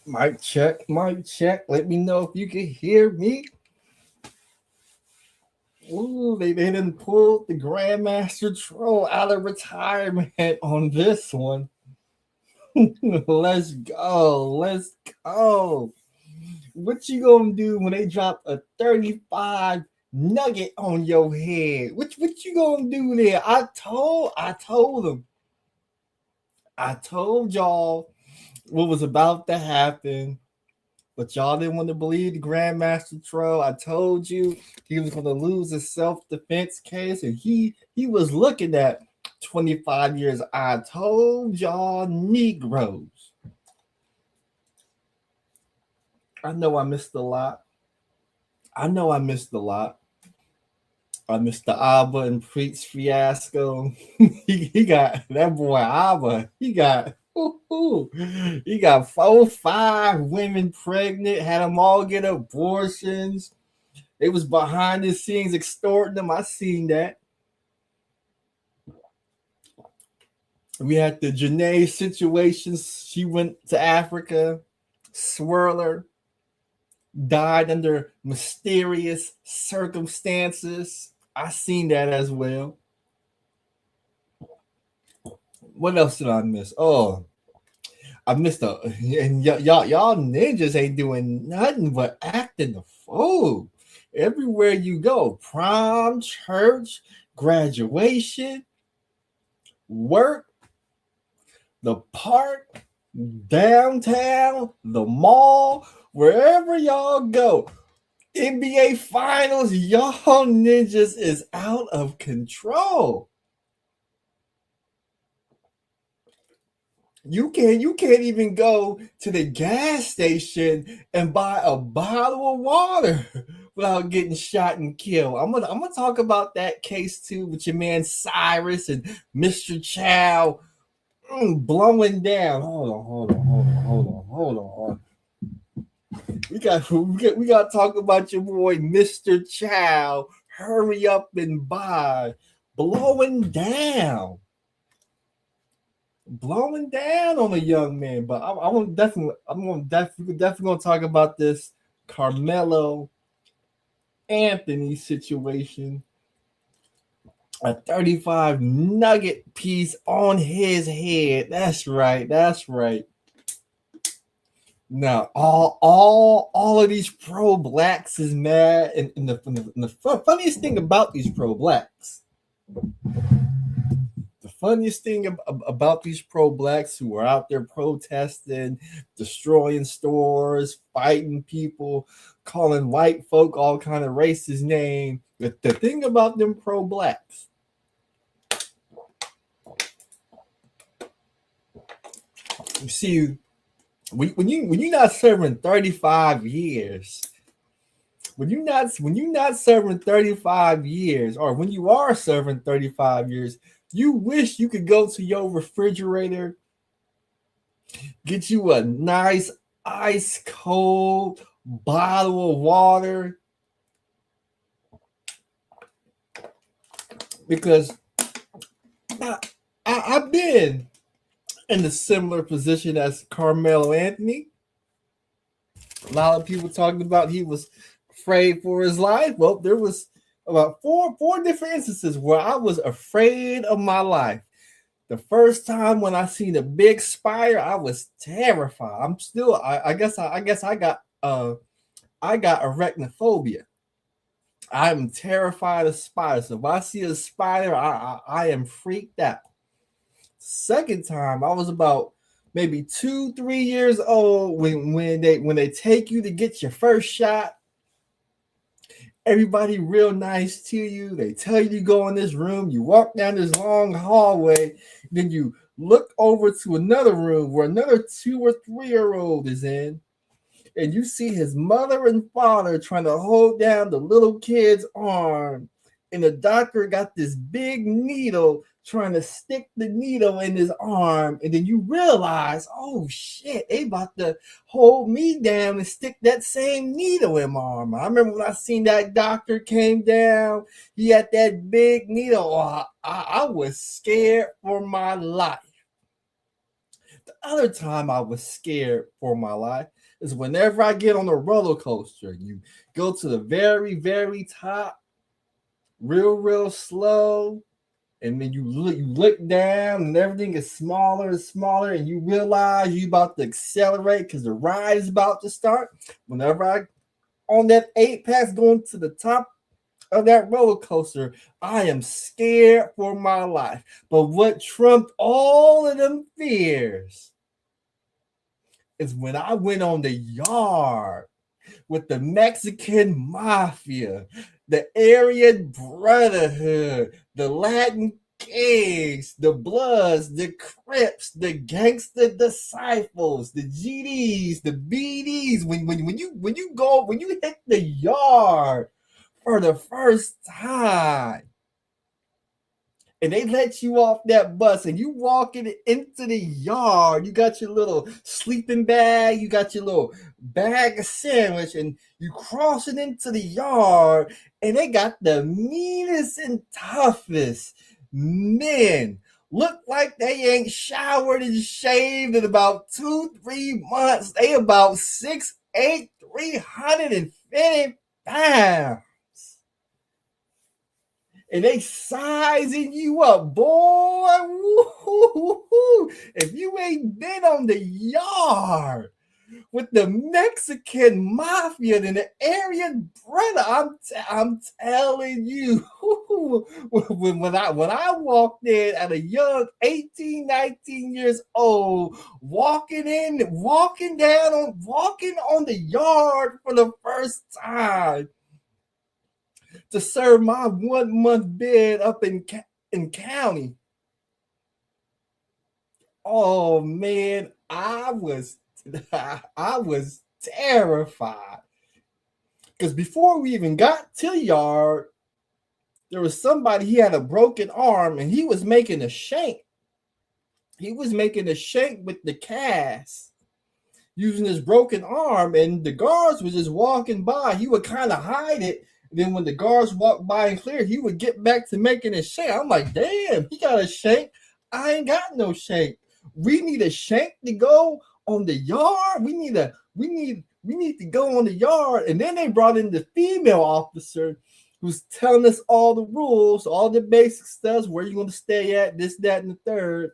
Mic check, mic check. Let me know if you can hear me. Ooh, they didn't pull the Grandmaster Troll out of retirement on this one. Let's go. Let's go. What you gonna do when they drop a 35 nugget on your head? What you gonna do there? I told them. I told y'all what was about to happen. But y'all didn't want to believe the Grandmaster Troll. I told you he was going to lose his self-defense case, and he was looking at 25 years. I told y'all Negroes. I know I missed a lot. I know I missed a lot. I missed the Abba and Preach fiasco. he got that boy Abba. He got 4, 5 women pregnant, had them all get abortions. They was behind the scenes extorting them. I seen that. We had the Janae situations. She went to Africa. Swirler died under mysterious circumstances. I seen that as well. What else did I miss? Oh, I missed a and y'all ninjas ain't doing nothing but acting the fool. Everywhere you go, prom, church, graduation, work, the park, downtown, the mall, wherever y'all go. NBA Finals, y'all ninjas is out of control. You can't even go to the gas station and buy a bottle of water without getting shot and killed. I'm gonna talk about that case too with your man Cyrus and Mr. Chow blowing down. Hold on. We got to talk about your boy Mr. Chow. Hurry up and buy, blowing down on a young man. But I'm definitely gonna talk about this Karmel Anthony situation. A 35 nugget piece on his head. That's right. Now all of these pro blacks is mad, and the funniest thing about these pro blacks. The funniest thing about these pro blacks who are out there protesting, destroying stores, fighting people, calling white folk all kind of racist names. The thing about them pro blacks, you see, when you're not serving 35 years, when you're not serving 35 years, or when you are serving 35 years, you wish you could go to your refrigerator, get you a nice ice cold bottle of water, because I've been in a similar position as Karmel Anthony. A lot of people talking about he was afraid for his life. Well, there was about four different instances where I was afraid of my life. The first time when I seen a big spider, I was terrified. I'm still. I guess I got arachnophobia. I'm terrified of spiders. So if I see a spider, I am freaked out. Second time, I was about maybe 2-3 years old when they take you to get your first shot. Everybody real nice to you. They tell you to go in this room. You walk down this long hallway. Then you look over to another room where another 2 or 3-year-old is in. And you see his mother and father trying to hold down the little kid's arm. And the doctor got this big needle trying to stick the needle in his arm. And then you realize, oh shit, they about to hold me down and stick that same needle in my arm. I remember when I seen that doctor came down, he had that big needle. I was scared for my life. The other time I was scared for my life is whenever I get on a roller coaster. You go to the very, very top, real slow, and then you look down and everything is smaller and smaller, and you realize you about to accelerate because the ride is about to start. Whenever I on that apex going to the top of that roller coaster, I am scared for my life. But what trumped all of them fears is when I went on the yard with the Mexican mafia, the Aryan Brotherhood, the Latin Kings, the Bloods, the Crips, the Gangster Disciples, the GDs, the BDs. When you hit the yard for the first time, and they let you off that bus and you walking into the yard, you got your little sleeping bag, you got your little bag of sandwich, and you crossing into the yard, and they got the meanest and toughest men. Look like they ain't showered and shaved in about 2-3 months. They about 6'8", 350 pounds. And they sizing you up, boy. Woo-hoo-hoo. If you ain't been on the yard with the Mexican mafia and the Aryan brother, I'm telling you, when I walked in at a young 18, 19 years old, walking on the yard for the first time to serve my 1 month bid up in county. Oh man, I was terrified. Because before we even got to the yard, there was somebody, he had a broken arm and he was making a shank. He was making a shank with the cast using his broken arm, and the guards was just walking by. He would kind of hide it. Then when the guards walked by and cleared, he would get back to making a shank. I'm like, damn, he got a shank. I ain't got no shank. We need a shank to go on the yard. We need to go on the yard. And then they brought in the female officer who's telling us all the rules, all the basic stuff, where you going to stay at, this, that, and the third.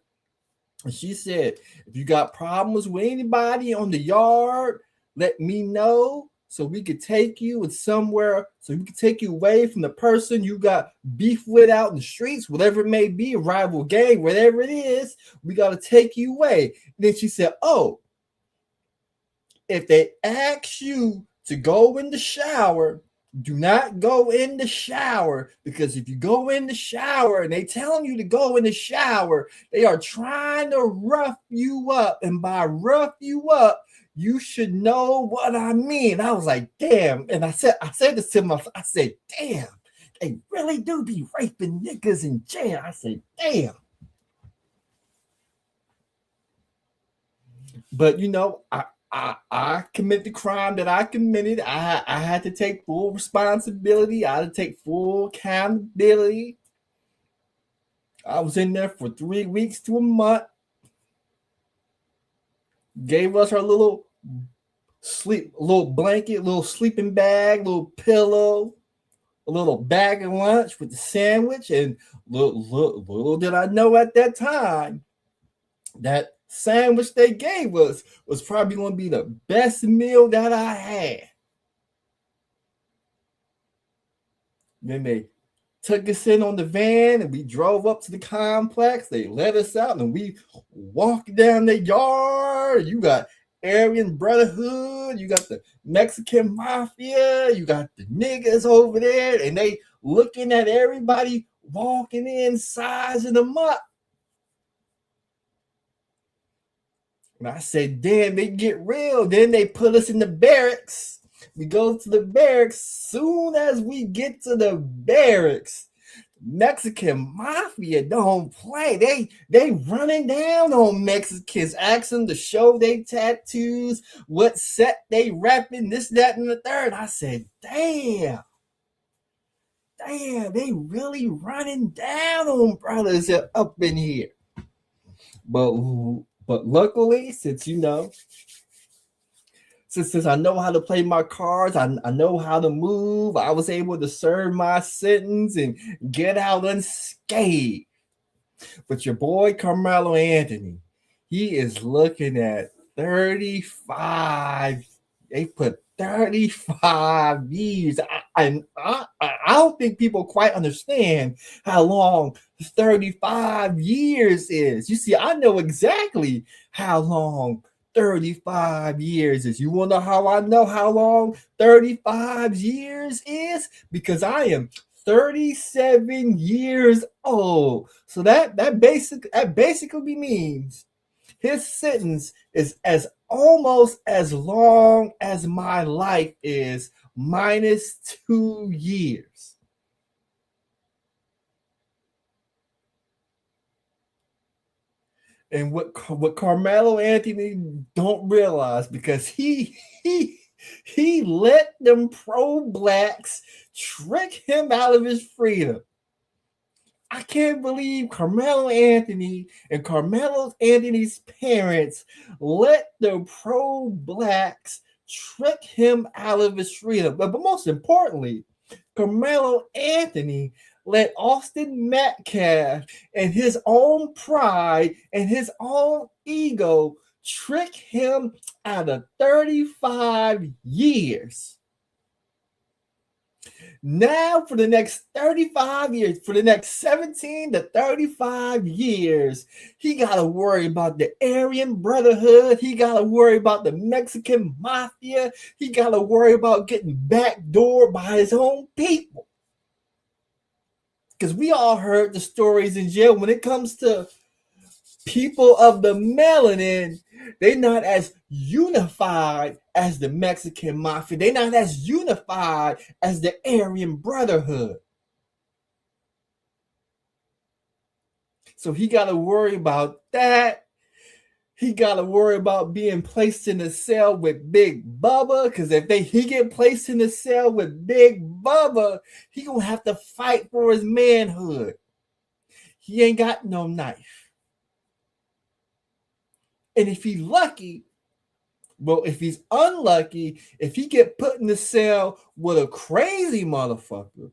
And she said, if you got problems with anybody on the yard, let me know so we could take you somewhere, so we could take you away from the person you got beef with out in the streets, whatever it may be, a rival gang, whatever it is, we got to take you away. And then she said, oh, if they ask you to go in the shower, do not go in the shower, because if you go in the shower and they telling you to go in the shower, they are trying to rough you up. And by rough you up, you should know what I mean. I was like, damn. And I said this to myself. I said, damn, they really do be raping niggas in jail. I said, damn. But you know, I committed the crime that I committed. I had to take full responsibility. I had to take full accountability. I was in there for 3 weeks to a month. Gave us our little blanket, little sleeping bag, little pillow, a little bag of lunch with the sandwich. And little did I know at that time that sandwich they gave us was probably going to be the best meal that I had. Then they took us in on the van and we drove up to the complex. They let us out and we walked down the yard. You got Aryan Brotherhood, you got the Mexican Mafia, you got the niggas over there, and they looking at everybody walking in, sizing them up. And I said, damn, they get real. Then they put us in the barracks. We go to the barracks. Soon as we get to the barracks, Mexican Mafia don't play. They running down on Mexicans, asking them to show they tattoos, what set they rapping, this, that, and the third. I said, damn, they really running down on brothers up in here. But But luckily, since since I know how to play my cards, I know how to move, I was able to serve my sentence and get out unscathed. But your boy Carmelo Anthony, he is looking at 35. They put 35 years. I don't think people quite understand how long 35 years is. You see, I know exactly how long 35 years is. You want to know how I know how long 35 years is? Because I am 37 years old. So that basically means his sentence is as almost as long as my life is, minus 2 years. And what Carmelo Anthony don't realize, because he let them pro blacks trick him out of his freedom. I can't believe Carmelo Anthony and Carmelo Anthony's parents let the pro blacks trick him out of his freedom. But most importantly, Carmelo Anthony let Austin Metcalf and his own pride and his own ego trick him out of 35 years. Now, for the next 35 years, for the next 17 to 35 years, he got to worry about the Aryan Brotherhood. He got to worry about the Mexican Mafia. He got to worry about getting backdoored by his own people. Because we all heard the stories in jail when it comes to people of the melanin. They're not as unified as the Mexican Mafia. They're not as unified as the Aryan Brotherhood. So he got to worry about that. He got to worry about being placed in a cell with Big Bubba, because if he get placed in a cell with Big Bubba, he gonna have to fight for his manhood. He ain't got no knife. And if he's lucky, well, if he's unlucky, if he get put in the cell with a crazy motherfucker,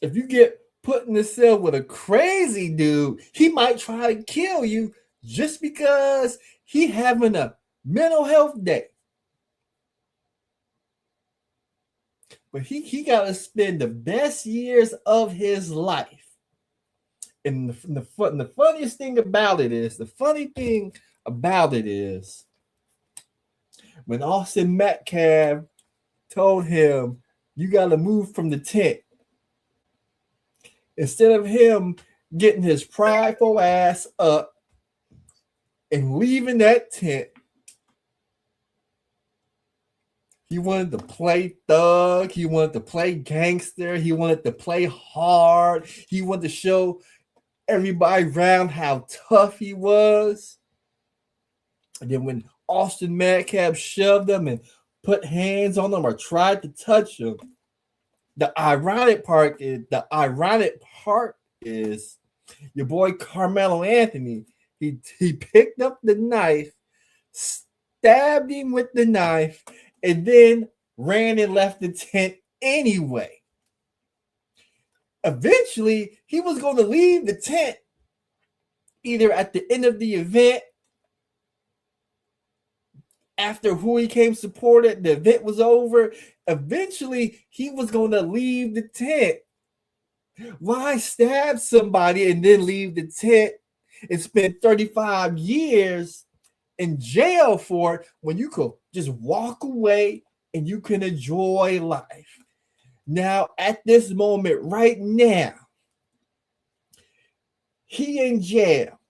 if you get put in the cell with a crazy dude, he might try to kill you just because he having a mental health day. But he got to spend the best years of his life. And the funniest thing about it is, when Austin Metcalf told him, you got to move from the tent, instead of him getting his prideful ass up and leaving that tent, he wanted to play thug. He wanted to play gangster. He wanted to play hard. He wanted to show everybody around how tough he was. And then when Austin Metcalf shoved him and put hands on him or tried to touch him, the ironic part is your boy Carmelo Anthony. He picked up the knife, stabbed him with the knife, and then ran and left the tent anyway. Eventually, he was going to leave the tent either at the end of the event, after who he came supported, the event was over. Eventually, he was going to leave the tent. Why stab somebody and then leave the tent and spend 35 years in jail for it when you could just walk away and you can enjoy life? Now, at this moment, right now, he in jail.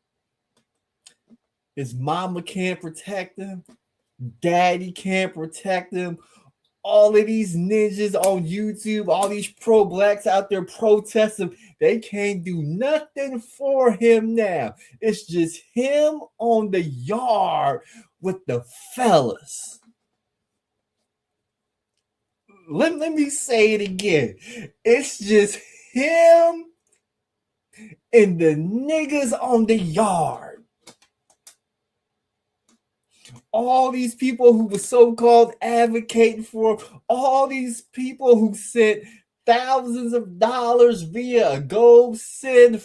His mama can't protect him. Daddy can't protect him. All of these ninjas on YouTube, all these pro blacks out there protesting, they can't do nothing for him now. It's just him on the yard with the fellas. Let me say it again. It's just him and the niggas on the yard. All these people who were so-called advocating for, all these people who sent thousands of dollars via a GoFundMe,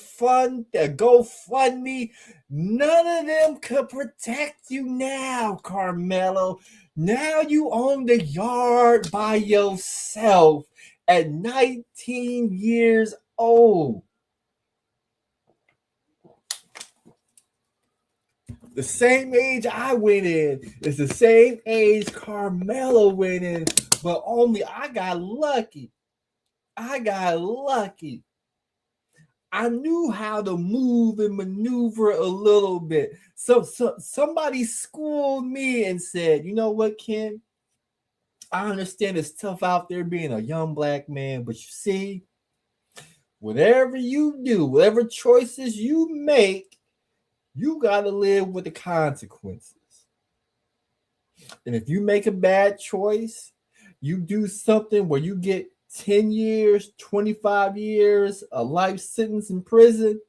none of them could protect you now, Carmelo. Now you own the yard by yourself at 19 years old. The same age I went in is the same age Carmelo went in, but only I got lucky. I knew how to move and maneuver a little bit. So somebody schooled me and said, you know what, Ken? I understand it's tough out there being a young black man, but you see, whatever you do, whatever choices you make, you got to live with the consequences. And if you make a bad choice, you do something where you get 10 years, 25 years, a life sentence in prison,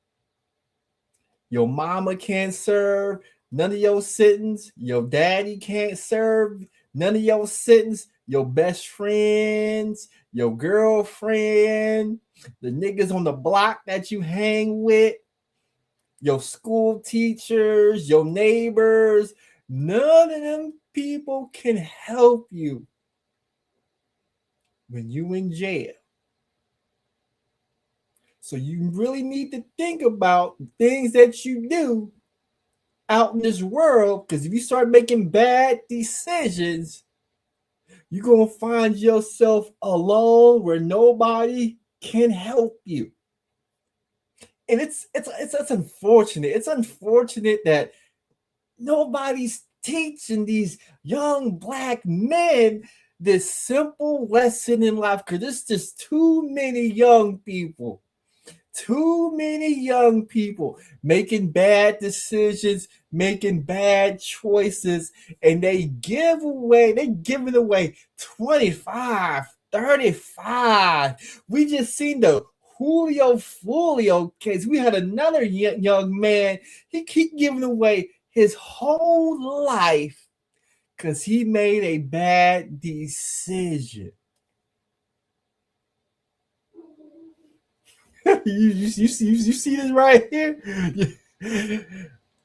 your mama can't serve none of your sentence, your daddy can't serve none of your sentence, your best friends, your girlfriend, the niggas on the block that you hang with, your school teachers, your neighbors, none of them people can help you when you in jail. So you really need to think about things that you do out in this world, because if you start making bad decisions, you're going to find yourself alone where nobody can help you. And it's unfortunate. It's unfortunate that nobody's teaching these young black men this simple lesson in life, because there's just too many young people making bad decisions, making bad choices, and they're giving away 25, 35. We just seen the Julio Fulio case. We had another young man. He keep giving away his whole life because he made a bad decision. you see this right here?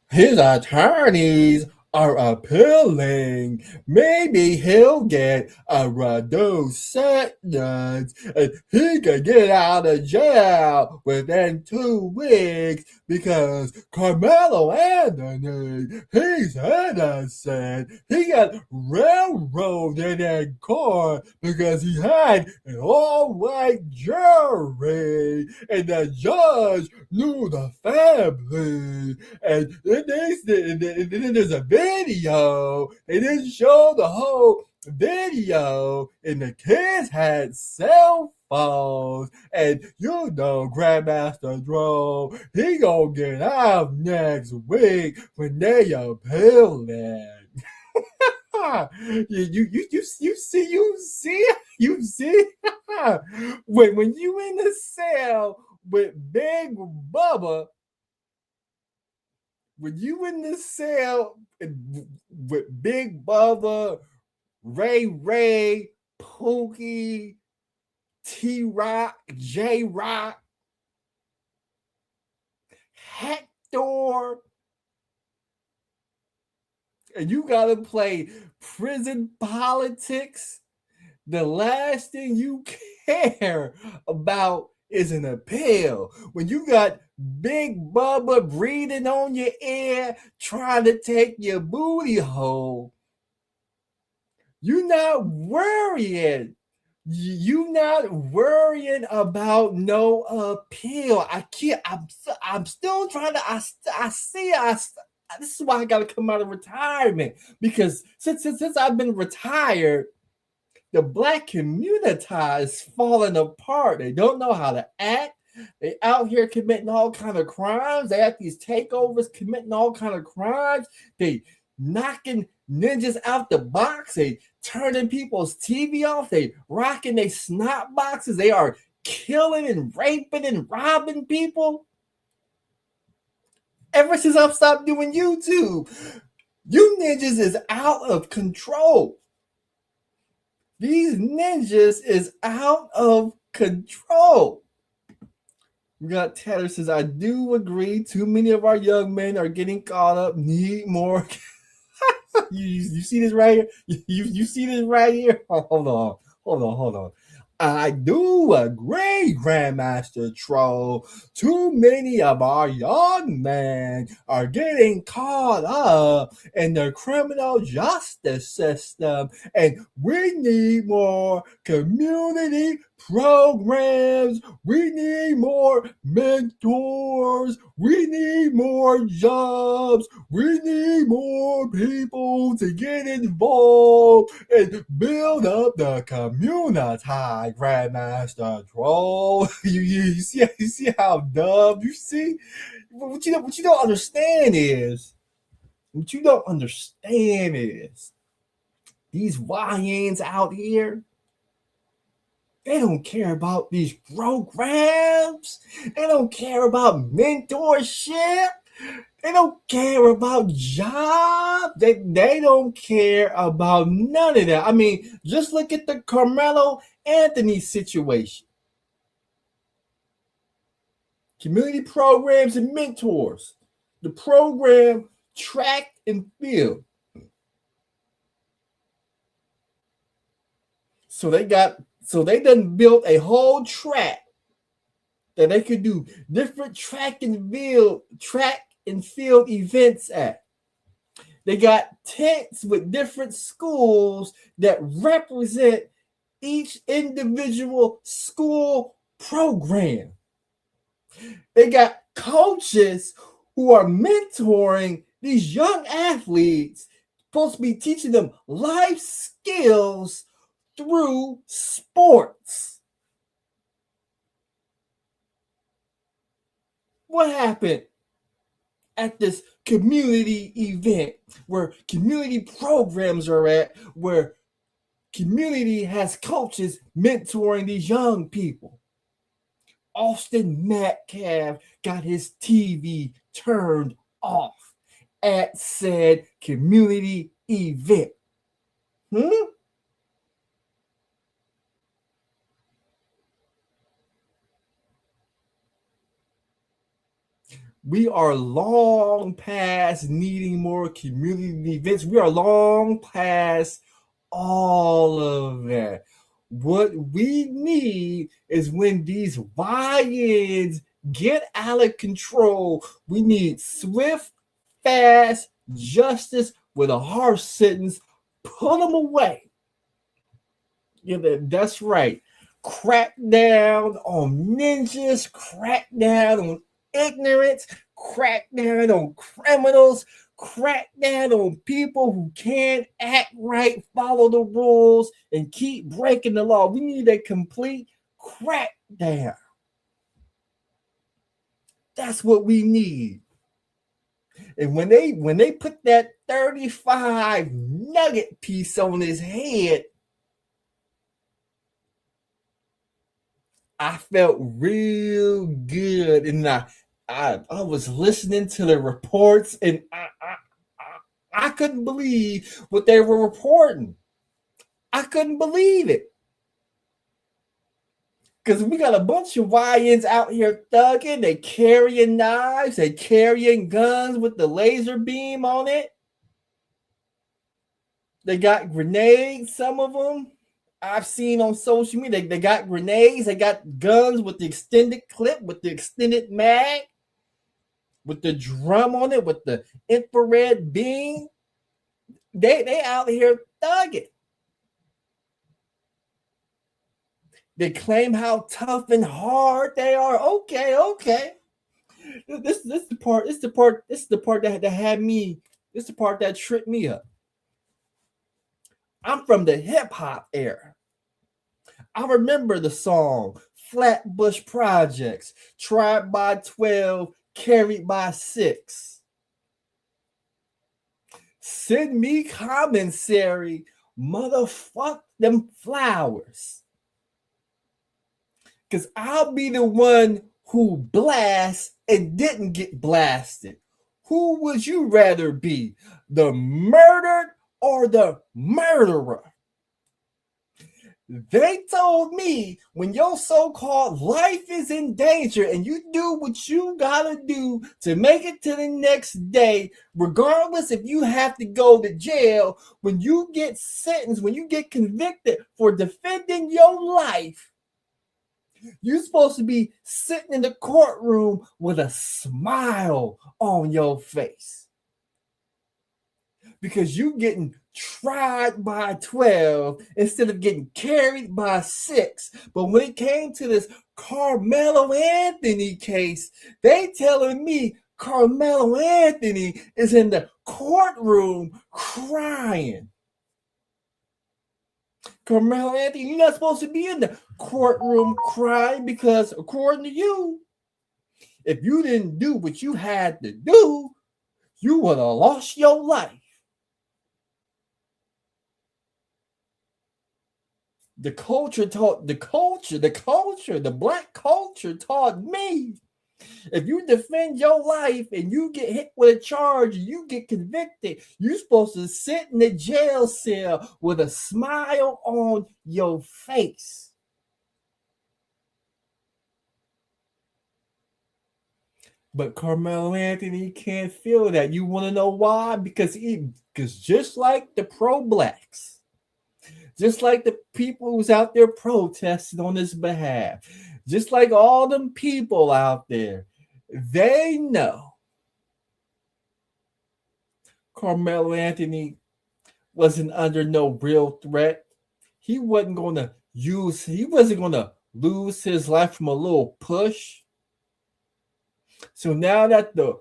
His attorneys are appealing. Maybe he'll get a reduced sentence and he can get out of jail within 2 weeks because Karmel Anthony, he's innocent. He got railroaded in court because he had an all-white jury and the judge knew the family. And then there's a video. They didn't show the whole video, and the kids had cell phones. And you know, Grandmaster Dro, he gonna get out next week when they appeal it. You see when you in the cell with Big Bubba. When you in the cell with Big Bubba, Ray, Pookie, T-Rock, J-Rock, Hector, and you gotta play prison politics, the last thing you care about is an appeal. When you got Big Bubba breathing on your ear, trying to take your booty hole, you're not worrying. You're not worrying about no appeal. I'm still trying to. This is why I got to come out of retirement, because since I've been retired, the black Coummnunitah is falling apart. They don't know how to act. They out here committing all kind of crimes. They at these takeovers committing all kind of crimes. They knocking ninjas out the box. They turning people's TV off. They rocking their snot boxes. They are killing and raping and robbing people. Ever since I've stopped doing YouTube, you ninjas is out of control. These ninjas is out of control. We got Taylor says, I do agree. Too many of our young men are getting caught up. Need more. you see this right here? You see this right here? Hold on. I do agree, Grandmaster Troll. Too many of our young men are getting caught up in the criminal justice system, and we need more community programs. We need more mentors. We need more jobs. We need more people to get involved and build up the Coummnunitah, Grandmaster Troll. You see how dumb? You see? What you don't understand is these YNs out here, they don't care about these programs. They don't care about mentorship. They don't care about jobs. They don't care about none of that. I mean, just look at the Karmel Anthony situation. Community programs and mentors. The program track and field. So they done built a whole track that they could do different track and field events at. They got tents with different schools that represent each individual school program. They got coaches who are mentoring these young athletes, supposed to be teaching them life skills through sports. What happened at this community event where community programs are at, where community has coaches mentoring these young people? Austin Metcalf got his TV turned off at said community event. We are long past needing more community events. We are long past all of that. What we need is when these YNs get out of control, we need swift, fast justice with a harsh sentence. Put them away. Yeah, that's right. Crack down on ninjas, crack down on ignorance, crack down on criminals, crack down on people who can't act right, follow the rules, and keep breaking the law. We need a complete crackdown. That's what we need. And when they put that 35 nugget piece on his head, I felt real good, and I was listening to the reports, and I couldn't believe what they were reporting. I couldn't believe it. Because we got a bunch of YNs out here thugging. They carrying knives. They carrying guns with the laser beam on it. They got grenades, some of them. I've seen on social media, they got grenades, they got guns with the extended clip, with the extended mag, with the drum on it, with the infrared beam. They out here thugging. They claim how tough and hard they are. Okay. This is the part that had me. This is the part that tripped me up. I'm from the hip hop era. I remember the song Flatbush Projects, Tried by 12, Carried by 6. Send me commissary, motherfuck them flowers. Because I'll be the one who blasts and didn't get blasted, Who would you rather be, the murdered or the murderer? They told me when your so-called life is in danger and you do what you gotta do to make it to the next day, regardless if you have to go to jail, when you get sentenced, when you get convicted for defending your life, you're supposed to be sitting in the courtroom with a smile on your face. Because you getting tried by 12 instead of getting carried by 6. But when it came to this Karmel Anthony case, they telling me Karmel Anthony is in the courtroom crying. Karmel Anthony, you're not supposed to be in the courtroom crying because according to you, if you didn't do what you had to do, you would have lost your life. The black culture taught me, if you defend your life and you get hit with a charge, you get convicted, you're supposed to sit in the jail cell with a smile on your face. But Karmel Anthony can't feel that. You want to know why? Because just like the pro-blacks, just like the people who's out there protesting on his behalf, just like all them people out there, they know Karmel Anthony wasn't under no real threat. He wasn't going to lose his life from a little push. So now that the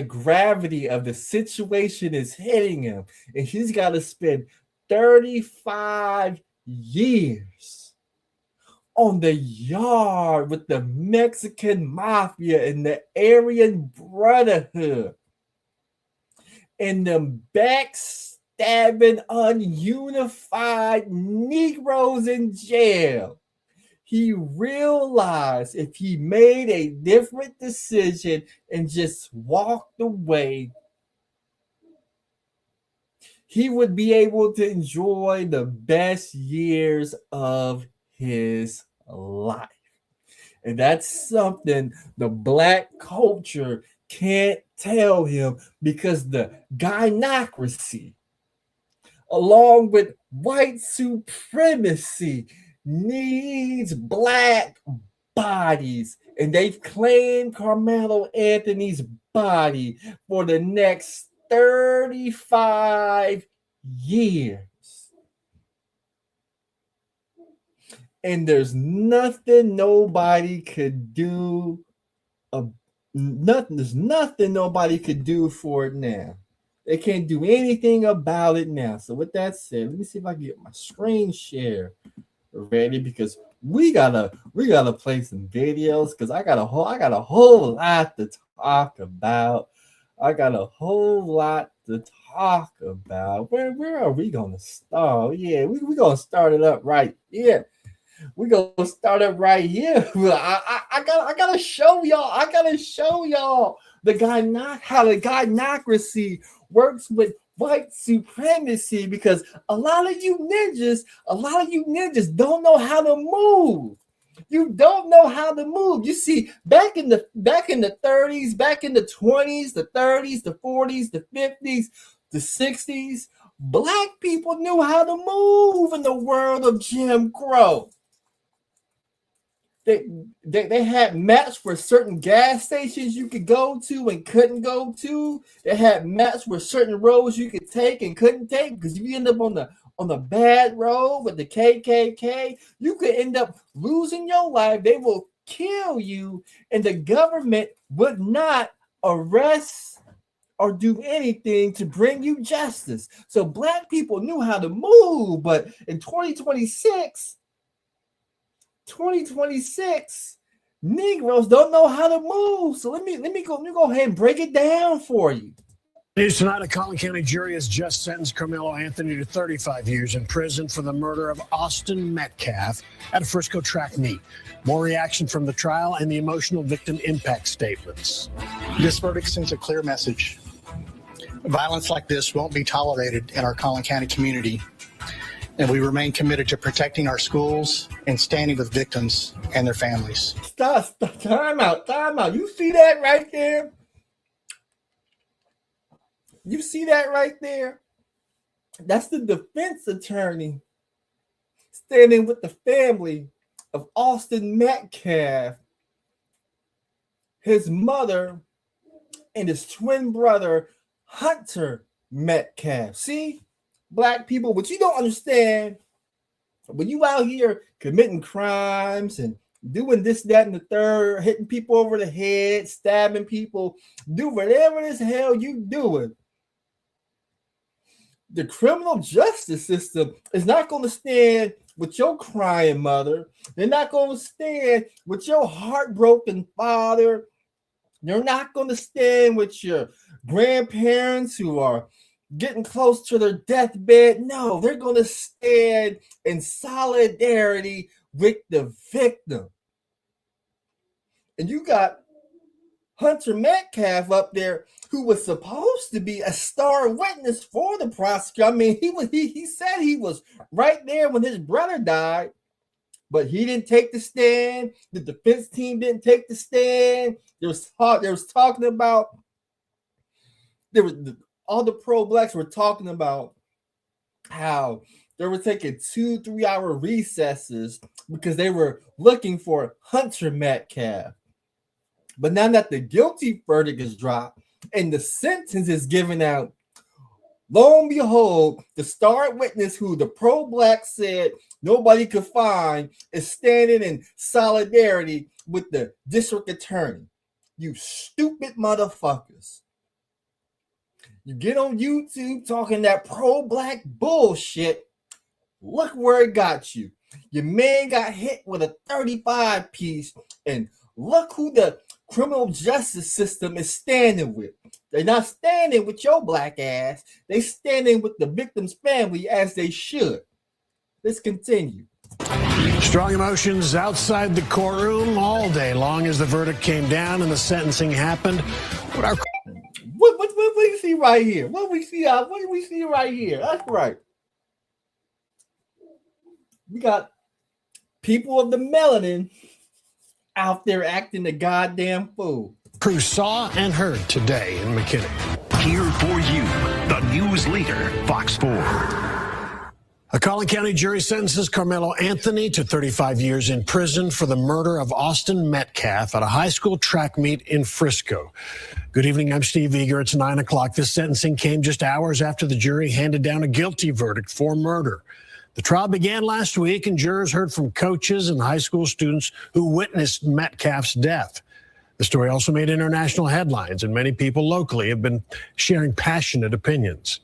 gravity of the situation is hitting him, and he's got to spend 35 years on the yard with the Mexican mafia and the Aryan Brotherhood and them backstabbing, ununified Negroes in jail. He realized if he made a different decision and just walked away, he would be able to enjoy the best years of his life. And that's something the black culture can't tell him, because the gynocracy, along with white supremacy, needs black bodies. And they've claimed Karmel Anthony's body for the next 35 years. And there's nothing nobody could do. There's nothing nobody could do for it now. They can't do anything about it now. So with that said, let me see if I can get my screen share ready, because we gotta play some videos, because I got a whole lot to talk about. Where are we gonna start? Yeah, we're gonna start it up right here. We're gonna start it right here. I gotta show y'all. How the gynocracy works with white supremacy, because a lot of you ninjas don't know how to move. You don't know how to move. You see, back in the 30s, back in the 20s, the 30s, the 40s, the 50s, the 60s, black people knew how to move in the world of Jim Crow. They had maps for certain gas stations you could go to and couldn't go to. They had maps where certain roads you could take and couldn't take, because if you end up on the bad road with the KKK, you could end up losing your life. They will kill you, and the government would not arrest or do anything to bring you justice. So black people knew how to move, but in 2026, Negroes don't know how to move. So let me go ahead and break it down for you. News tonight, a Collin County jury has just sentenced Karmel Anthony to 35 years in prison for the murder of Austin Metcalf at a Frisco track meet. More reaction from the trial and the emotional victim impact statements. This verdict sends a clear message. Violence like this won't be tolerated in our Collin County community, and we remain committed to protecting our schools and standing with victims and their families. Stop, time out. You see that right there? You see that right there? That's the defense attorney standing with the family of Austin Metcalf, his mother, and his twin brother, Hunter Metcalf. See, black people, what you don't understand, when you out here committing crimes and doing this, that, and the third, hitting people over the head, stabbing people, do whatever this hell you doing, the criminal justice system is not going to stand with your crying mother. They're not going to stand with your heartbroken father. They're not going to stand with your grandparents who are getting close to their deathbed. No, they're going to stand in solidarity with the victim. And you got Hunter Metcalf up there, who was supposed to be a star witness for the prosecutor. I mean, he said he was right there when his brother died, but he didn't take the stand. The defense team didn't take the stand. All the pro-blacks were talking about how they were taking 2-3 hour recesses because they were looking for Hunter Metcalf. But now that the guilty verdict is dropped and the sentence is given out, lo and behold, the star witness who the pro-black said nobody could find is standing in solidarity with the district attorney. You stupid motherfuckers. You get on YouTube talking that pro-black bullshit. Look where it got you. Your man got hit with a 35 piece, and look who the criminal justice system is standing with. They're not standing with your black ass. They standing with the victim's family, as they should. Let's continue. Strong emotions outside the courtroom all day long as the verdict came down and the sentencing happened. What do we see right here? What do we see right here? That's right. We got people of the melanin out there acting the goddamn fool. Crew saw and heard today in McKinney. Here for you, the news leader, Fox 4. A Collin County jury sentences Karmel Anthony to 35 years in prison for the murder of Austin Metcalf at a high school track meet in Frisco. Good evening, I'm Steve Eager. It's 9 o'clock. This sentencing came just hours after the jury handed down a guilty verdict for murder. The trial began last week, and jurors heard from coaches and high school students who witnessed Metcalf's death. The story also made international headlines, and many people locally have been sharing passionate opinions.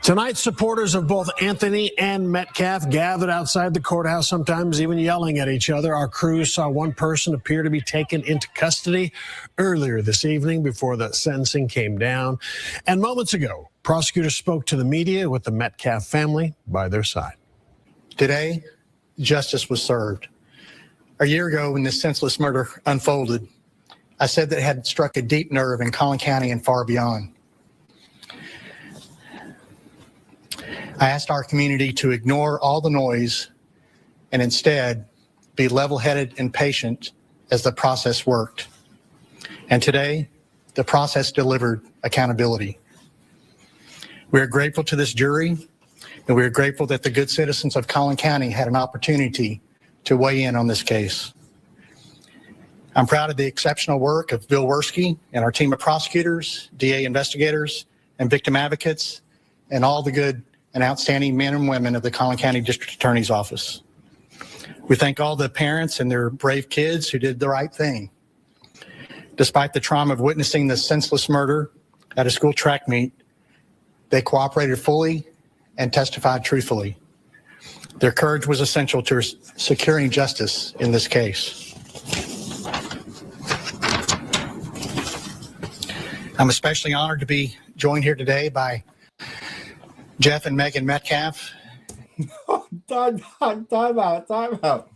Tonight, supporters of both Anthony and Metcalf gathered outside the courthouse, sometimes even yelling at each other. Our crews saw one person appear to be taken into custody earlier this evening before the sentencing came down. And moments ago, prosecutors spoke to the media with the Metcalf family by their side. Today, justice was served. A year ago, when this senseless murder unfolded, I said that it had struck a deep nerve in Collin County and far beyond. I asked our community to ignore all the noise and instead be level-headed and patient as the process worked. And today, the process delivered accountability. We are grateful to this jury, and we are grateful that the good citizens of Collin County had an opportunity to weigh in on this case. I'm proud of the exceptional work of Bill Werski and our team of prosecutors, DA investigators, and victim advocates, and all the good and outstanding men and women of the Collin County District Attorney's Office. We thank all the parents and their brave kids who did the right thing. Despite the trauma of witnessing the senseless murder at a school track meet, they cooperated fully and testified truthfully. Their courage was essential to securing justice in this case. I'm especially honored to be joined here today by Jeff and Megan Metcalf. Time out.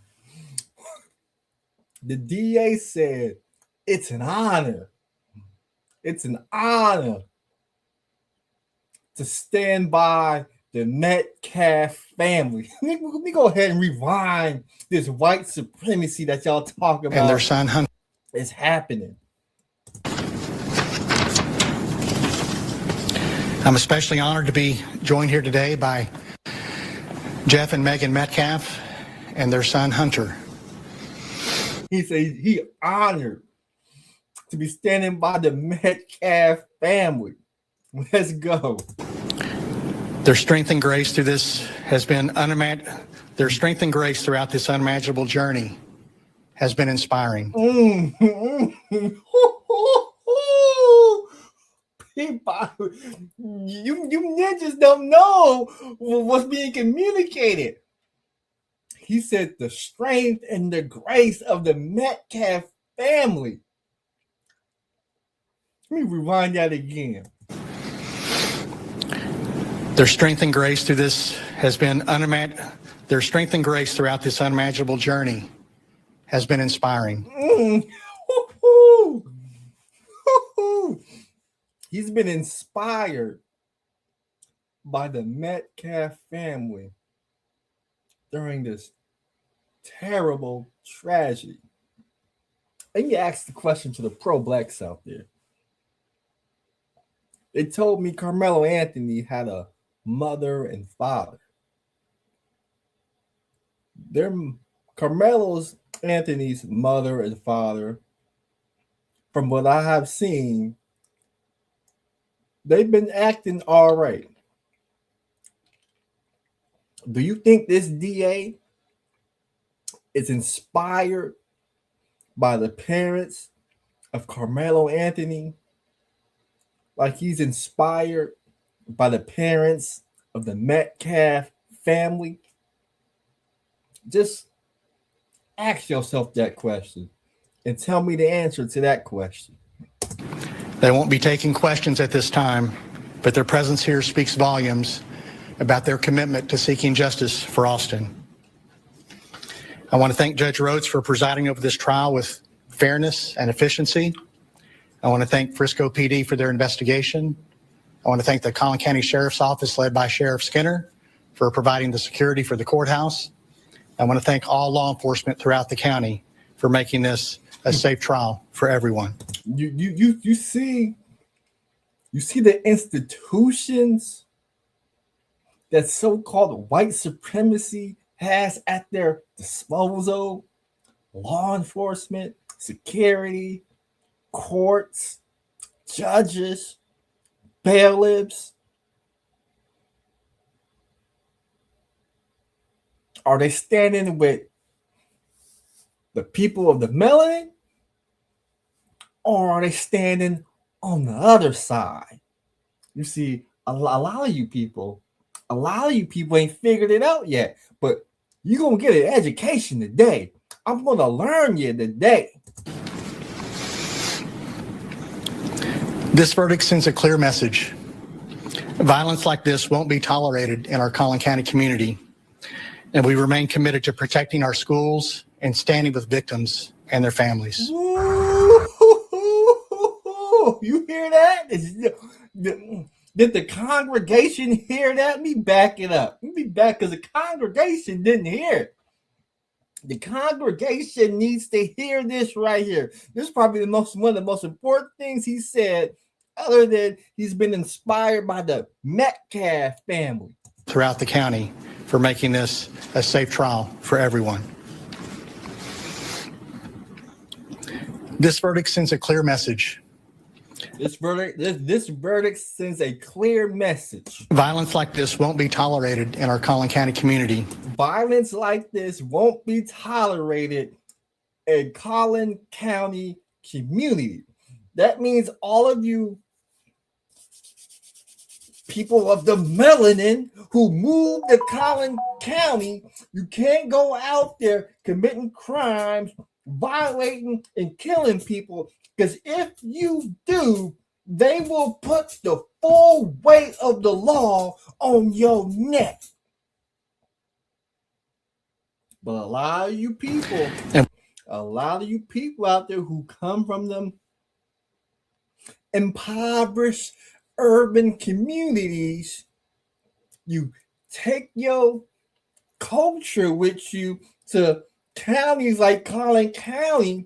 The DA said it's an honor. It's an honor to stand by the Metcalf family. Let me go ahead and rewind this white supremacy that y'all talk about. And their son Hunter. Is happening. I'm especially honored to be joined here today by Jeff and Megan Metcalf and their son Hunter. He said he honored to be standing by the Metcalf family. Let's go. Their strength and grace through this has been Their strength and grace throughout this unimaginable journey has been inspiring. People, you ninjas don't know what's being communicated. He said the strength and the grace of the Metcalf family. Let me rewind that again. Their strength and grace through this has been Their strength and grace throughout this unimaginable journey has been inspiring. He's been inspired by the Metcalf family during this terrible tragedy. Let me ask the question to the pro-blacks out there. They told me Karmel Anthony had a mother and father. Karmel Anthony's mother and father, from what I have seen, they've been acting all right. Do you think this DA is inspired by the parents of Karmel Anthony? Like he's inspired by the parents of the Metcalf family? Just ask yourself that question and tell me the answer to that question. They won't be taking questions at this time, but their presence here speaks volumes about their commitment to seeking justice for Austin. I want to thank Judge Rhodes for presiding over this trial with fairness and efficiency. I want to thank Frisco PD for their investigation. I want to thank the Collin County Sheriff's Office led by Sheriff Skinner for providing the security for the courthouse. I want to thank all law enforcement throughout the county for making this a safe trial for everyone. You see the institutions that so-called white supremacy has at their disposal: law enforcement, security, courts, judges, bailiffs. Are they standing with the people of the melanin, or are they standing on the other side? You see, a lot of you people ain't figured it out yet, but you're going to get an education today. I'm going to learn you today. This verdict sends a clear message. Violence like this won't be tolerated in our Collin County community, and we remain committed to protecting our schools and standing with victims and their families. Ooh, you hear that? Did the congregation hear that? Let me back it up. Let me back, because the congregation didn't hear it. The congregation needs to hear this right here. This is probably one of the most important things he said, other than he's been inspired by the Metcalf family Throughout the county for making this a safe trial for everyone. This verdict sends a clear message. This verdict sends a clear message. Violence like this won't be tolerated in our Collin County community. Violence like this won't be tolerated in Collin County community. That means all of you people of the melanin who moved to Collin County, you can't go out there committing crimes, violating and killing people, because if you do, they will put the full weight of the law on your neck. But a lot of you people out there who come from them impoverished urban communities, you take your culture with you to counties like Collin County,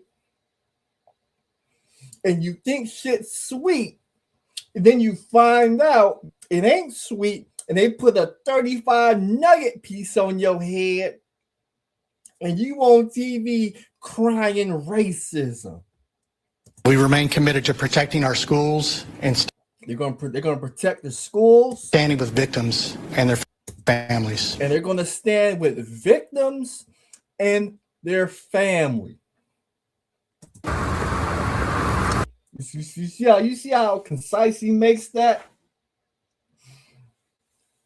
and you think shit's sweet, and then you find out it ain't sweet, and they put a 35 nugget piece on your head, and you on TV crying racism. We remain committed to protecting our schools and they're going to protect the schools, standing with victims and their families. And they're going to stand with victims and their family. You see how concise he makes that?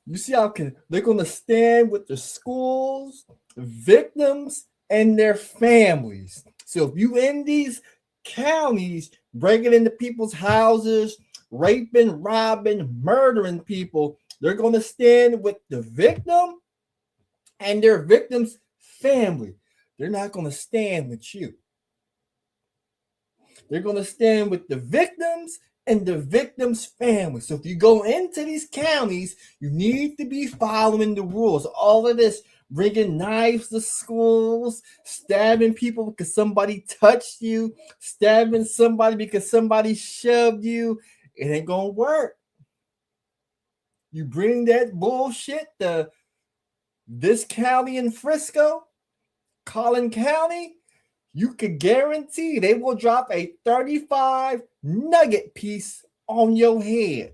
You see how they're going to stand with the schools, victims, and their families. So if you in these counties breaking into people's houses, raping, robbing, murdering people, they're going to stand with the victim and their victim's family. They're not going to stand with you. They're going to stand with the victims and the victim's family. So if you go into these counties, you need to be following the rules. All of this bringing knives to schools, stabbing people because somebody touched you, stabbing somebody because somebody shoved you, it ain't gonna work. You bring that bullshit to this county in Frisco, Collin County, you can guarantee they will drop a 35 nugget piece on your head.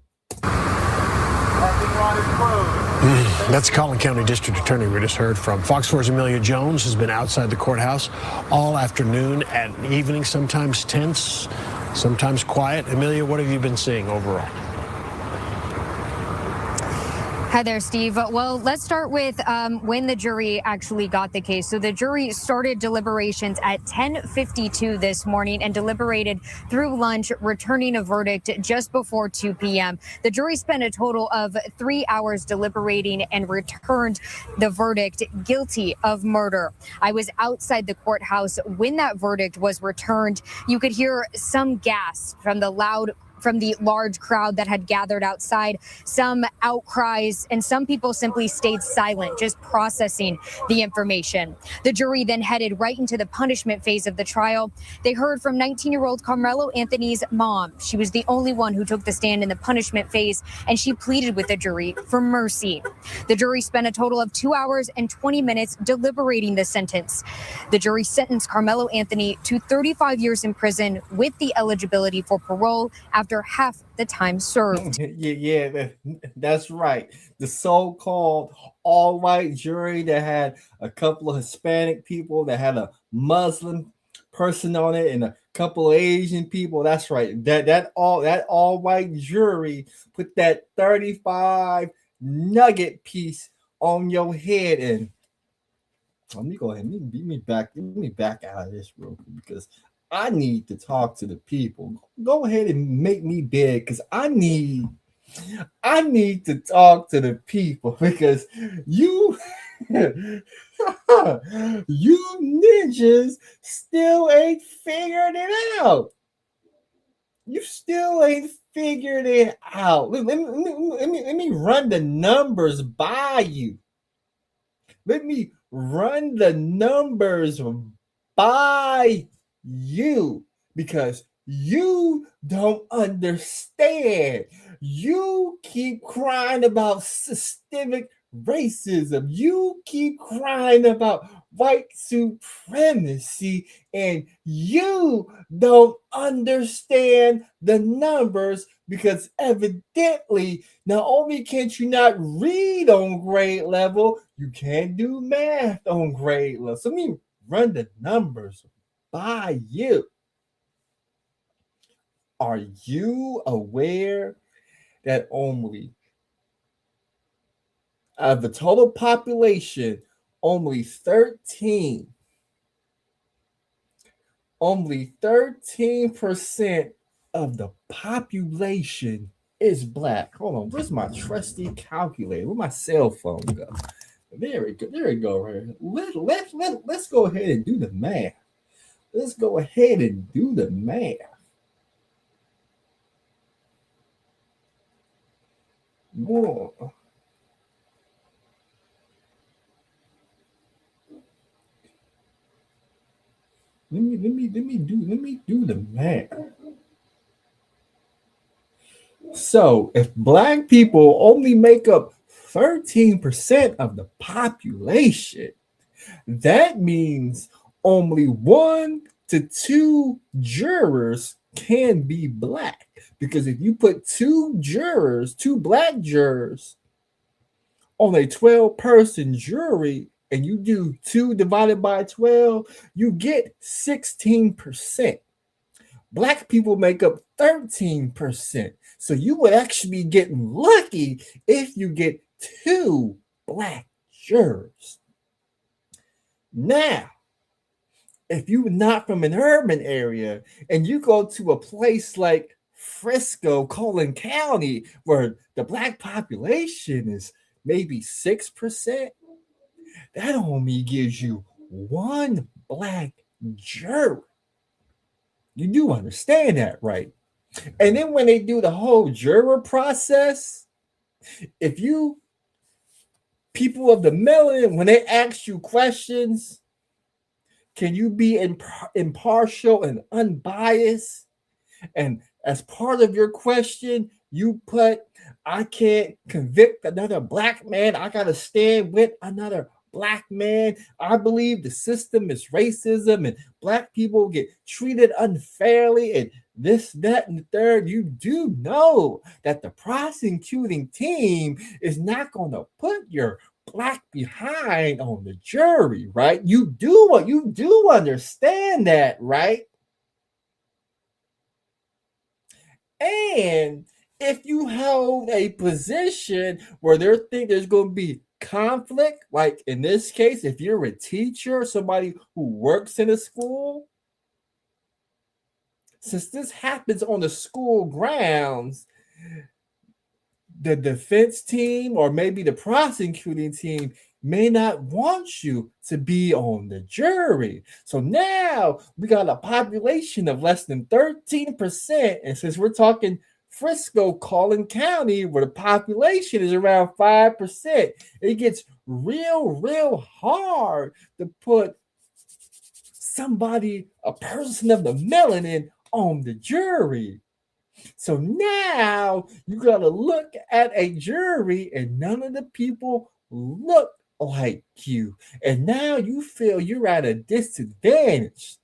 That's Collin County District Attorney we just heard from. Fox 4's Amelia Jones has been outside the courthouse all afternoon and evening, sometimes tense, sometimes quiet. Amelia, what have you been seeing overall? Hi there, Steve. Well, let's start with when the jury actually got the case. So the jury started deliberations at 10:52 this morning and deliberated through lunch, returning a verdict just before 2 p.m. The jury spent a total of 3 hours deliberating and returned the verdict guilty of murder. I was outside the courthouse when that verdict was returned. You could hear some gasps from the large crowd that had gathered outside, some outcries, and some people simply stayed silent, just processing the information. The jury then headed right into the punishment phase of the trial. They heard from 19-year-old Karmel Anthony's mom. She was the only one who took the stand in the punishment phase, and she pleaded with the jury for mercy. The jury spent a total of 2 hours and 20 minutes deliberating the sentence. The jury sentenced Karmel Anthony to 35 years in prison with the eligibility for parole after half the time served. Yeah, that's right. The so-called all-white jury that had a couple of Hispanic people, that had a Muslim person on it, and a couple of Asian people. That's right. That all-white jury put that 35 nugget piece on your head. And let me go ahead and let me back out of this real quick, because I need to talk to the people. Go ahead and make me big, because I need to talk to the people, because you ninjas still ain't figured it out. You still ain't figured it out. Let me run the numbers by you. Let me run the numbers by you, because you don't understand. You keep crying about systemic racism. You keep crying about white supremacy, and you don't understand the numbers, because evidently not only can't you not read on grade level, you can't do math on grade level. So let me run the numbers by you. Are you aware that only of the total population, only 13% of the population is black. Hold on, where's my trusty calculator? Where my cell phone go? There we go. There we go. Right. Let's go ahead and do the math. Let's go ahead and do the math. Whoa. Let me do the math. So if black people only make up 13% of the population, that means only 1 to 2 jurors can be black. Because if you put 2 black jurors on a 12-person jury, and you do 2 divided by 12, you get 16%. Black people make up 13%. So you would actually be getting lucky if you get 2 black jurors. Now, if you're not from an urban area and you go to a place like Frisco, Collin County, where the black population is maybe 6%, that only gives you 1 black juror. You do understand that, right? And then when they do the whole juror process, if you people of the melanin, when they ask you questions, can you be impartial and unbiased? And as part of your question, you put, I can't convict another black man. I got to stand with another black man. I believe the system is racism and black people get treated unfairly and this, that, and the third. You do know that the prosecuting team is not going to put your black behind on the jury, right? You do understand that, right? And if you hold a position where they think there's going to be conflict, like in this case, if you're a teacher, somebody who works in a school, since this happens on the school grounds, the defense team or maybe the prosecuting team may not want you to be on the jury. So now we got a population of less than 13%. And since we're talking Frisco, Collin County, where the population is around 5%, it gets real hard to put somebody, a person of the melanin, on the jury. So now you got to look at a jury and none of the people look like you. And now you feel you're at a disadvantage.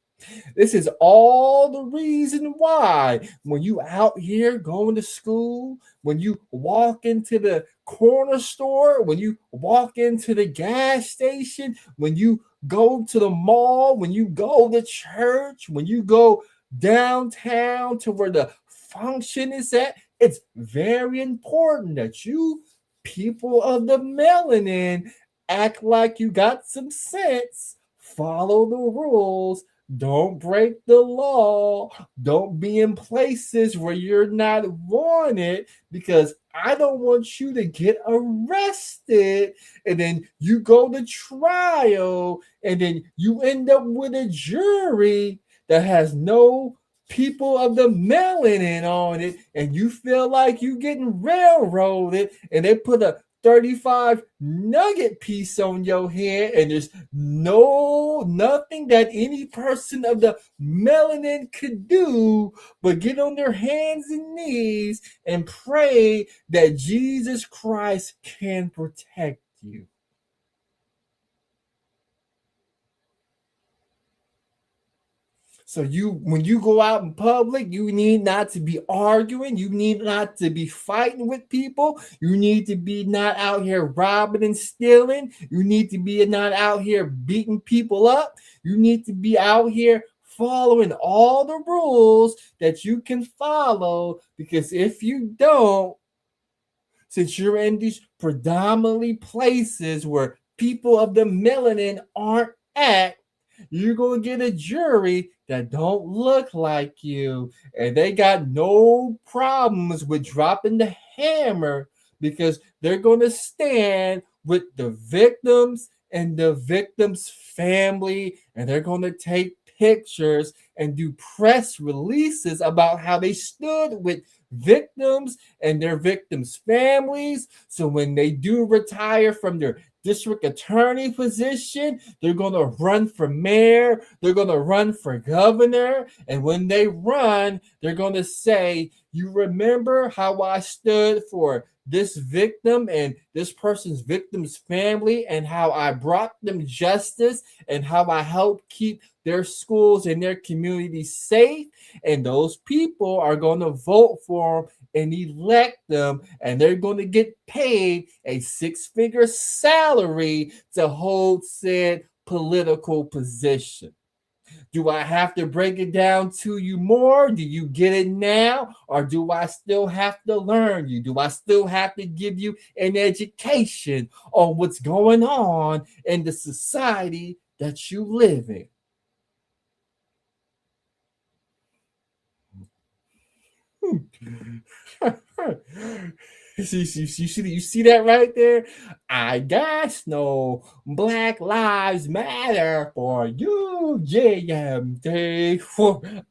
This is all the reason why when you out here going to school, when you walk into the corner store, when you walk into the gas station, when you go to the mall, when you go to church, when you go downtown to where the function is at, it's very important that you people of the melanin act like you got some sense, follow the rules, don't break the law, don't be in places where you're not wanted, because I don't want you to get arrested and then you go to trial and then you end up with a jury that has no people of the melanin on it, and you feel like you getting railroaded, and they put a 35 nugget piece on your head, and there's nothing that any person of the melanin could do but get on their hands and knees and pray that Jesus Christ can protect you. So when you go out in public, you need not to be arguing. You need not to be fighting with people. You need to be not out here robbing and stealing. You need to be not out here beating people up. You need to be out here following all the rules that you can follow, because if you don't, since you're in these predominantly places where people of the melanin aren't at, You're going to get a jury that don't look like you, and they got no problems with dropping the hammer because they're going to stand with the victims and the victim's family, and they're going to take pictures and do press releases about how they stood with victims and their victims' families. So when they do retire from their district attorney position, they're going to run for mayor, they're going to run for governor, and when they run, they're going to say, you remember how I stood for this victim and this person's victim's family, and how I brought them justice, and how I helped keep their schools and their communities safe. And those people are going to vote for them and elect them, and they're going to get paid a six-figure salary to hold said political position. Do I have to break it down to you more? Do you get it now? Or do I still have to learn you? Do I still have to give you an education on what's going on in the society that you live in? You see that right there? I guess no Black Lives Matter for you, JMT.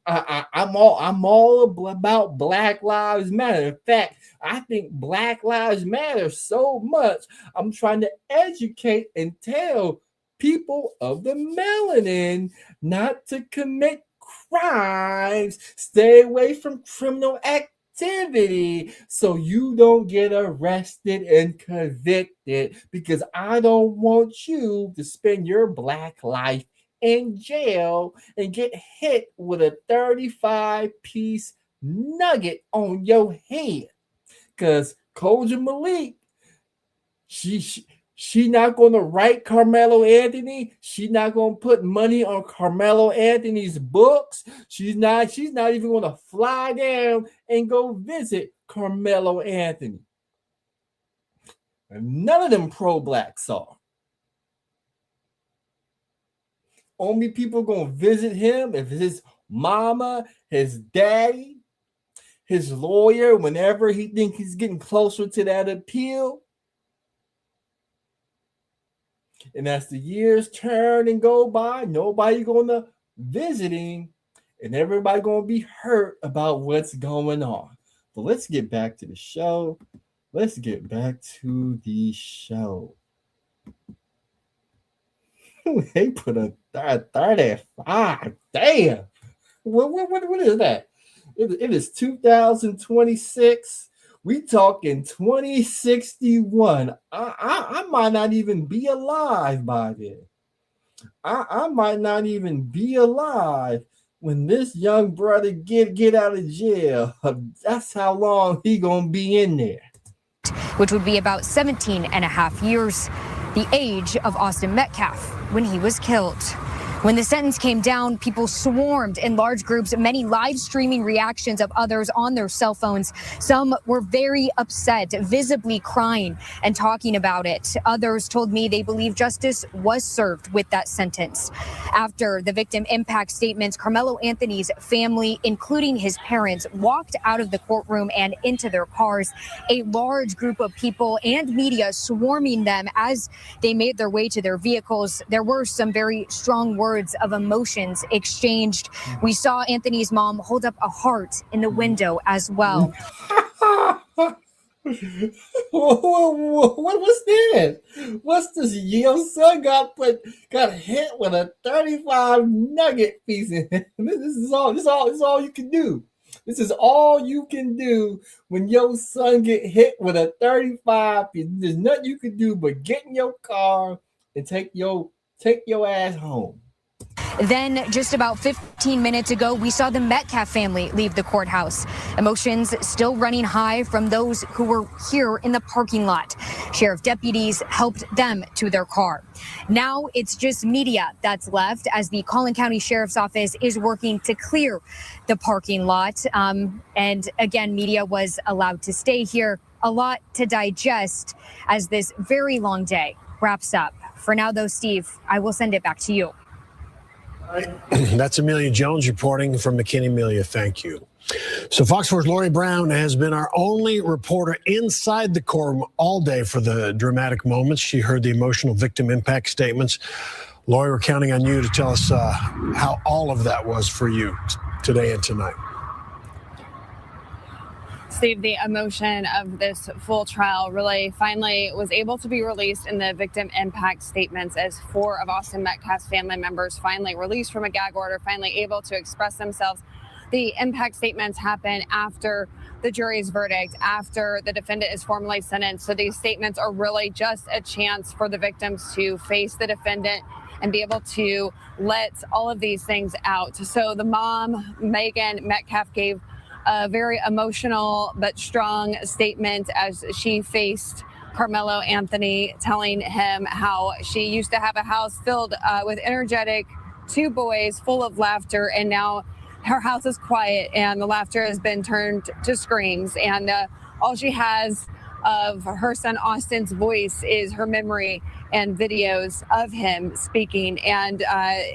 I'm all about Black Lives Matter. In fact, I think Black Lives Matter so much. I'm trying to educate and tell people of the melanin not to commit crimes, stay away from criminal activity, so you don't get arrested and convicted, because I don't want you to spend your Black life in jail and get hit with a 35-piece nugget on your head. Because Koja Malik, she not going to write Carmelo Anthony. She's not going to put money on Carmelo Anthony's books. She's not even going to fly down and go visit Carmelo Anthony. And none of them pro-blacks are. Only people going to visit him if his mama, his daddy, his lawyer, whenever he thinks he's getting closer to that appeal. And as the years turn and go by, nobody going to visit him, and everybody going to be hurt about what's going on. But let's get back to the show. They put a 35. Damn. What is that? It is 2026. We talking 2061. I might not even be alive by then. I might not even be alive when this young brother get out of jail. That's how long he gonna be in there. Which would be about 17 and a half years, the age of Austin Metcalf when he was killed. When the sentence came down, people swarmed in large groups, many live streaming reactions of others on their cell phones. Some were very upset, visibly crying and talking about it. Others told me they believe justice was served with that sentence. After the victim impact statements, Carmelo Anthony's family, including his parents, walked out of the courtroom and into their cars. A large group of people and media swarming them as they made their way to their vehicles. There were some very strong words of emotions exchanged. We saw Anthony's mom hold up a heart in the window as well. What's that? What's this? Your son got hit with a 35 nugget piece. This is all you can do. This is all you can do when your son get hit with a 35 piece. There's nothing you can do but get in your car and take your ass home. Then, just about 15 minutes ago, we saw the Metcalf family leave the courthouse. Emotions still running high from those who were here in the parking lot. Sheriff deputies helped them to their car. Now it's just media that's left as the Collin County Sheriff's Office is working to clear the parking lot. And again, media was allowed to stay here. A lot to digest as this very long day wraps up. For now, though, Steve, I will send it back to you. That's Amelia Jones reporting from McKinney. Amelia, thank you. So Fox 4's Lori Brown has been our only reporter inside the courtroom all day for the dramatic moments. She heard the emotional victim impact statements. Lori, we're counting on you to tell us how all of that was for you today and tonight. Steve, the emotion of this full trial really finally was able to be released in the victim impact statements as 4 of Austin Metcalf's family members finally released from a gag order, finally able to express themselves. The impact statements happen after the jury's verdict, after the defendant is formally sentenced. So these statements are really just a chance for the victims to face the defendant and be able to let all of these things out. So the mom, Megan Metcalf, gave a very emotional but strong statement as she faced Karmel Anthony, telling him how she used to have a house filled with energetic 2 boys full of laughter, and now her house is quiet and the laughter has been turned to screams, and all she has of her son Austin's voice is her memory and videos of him speaking, and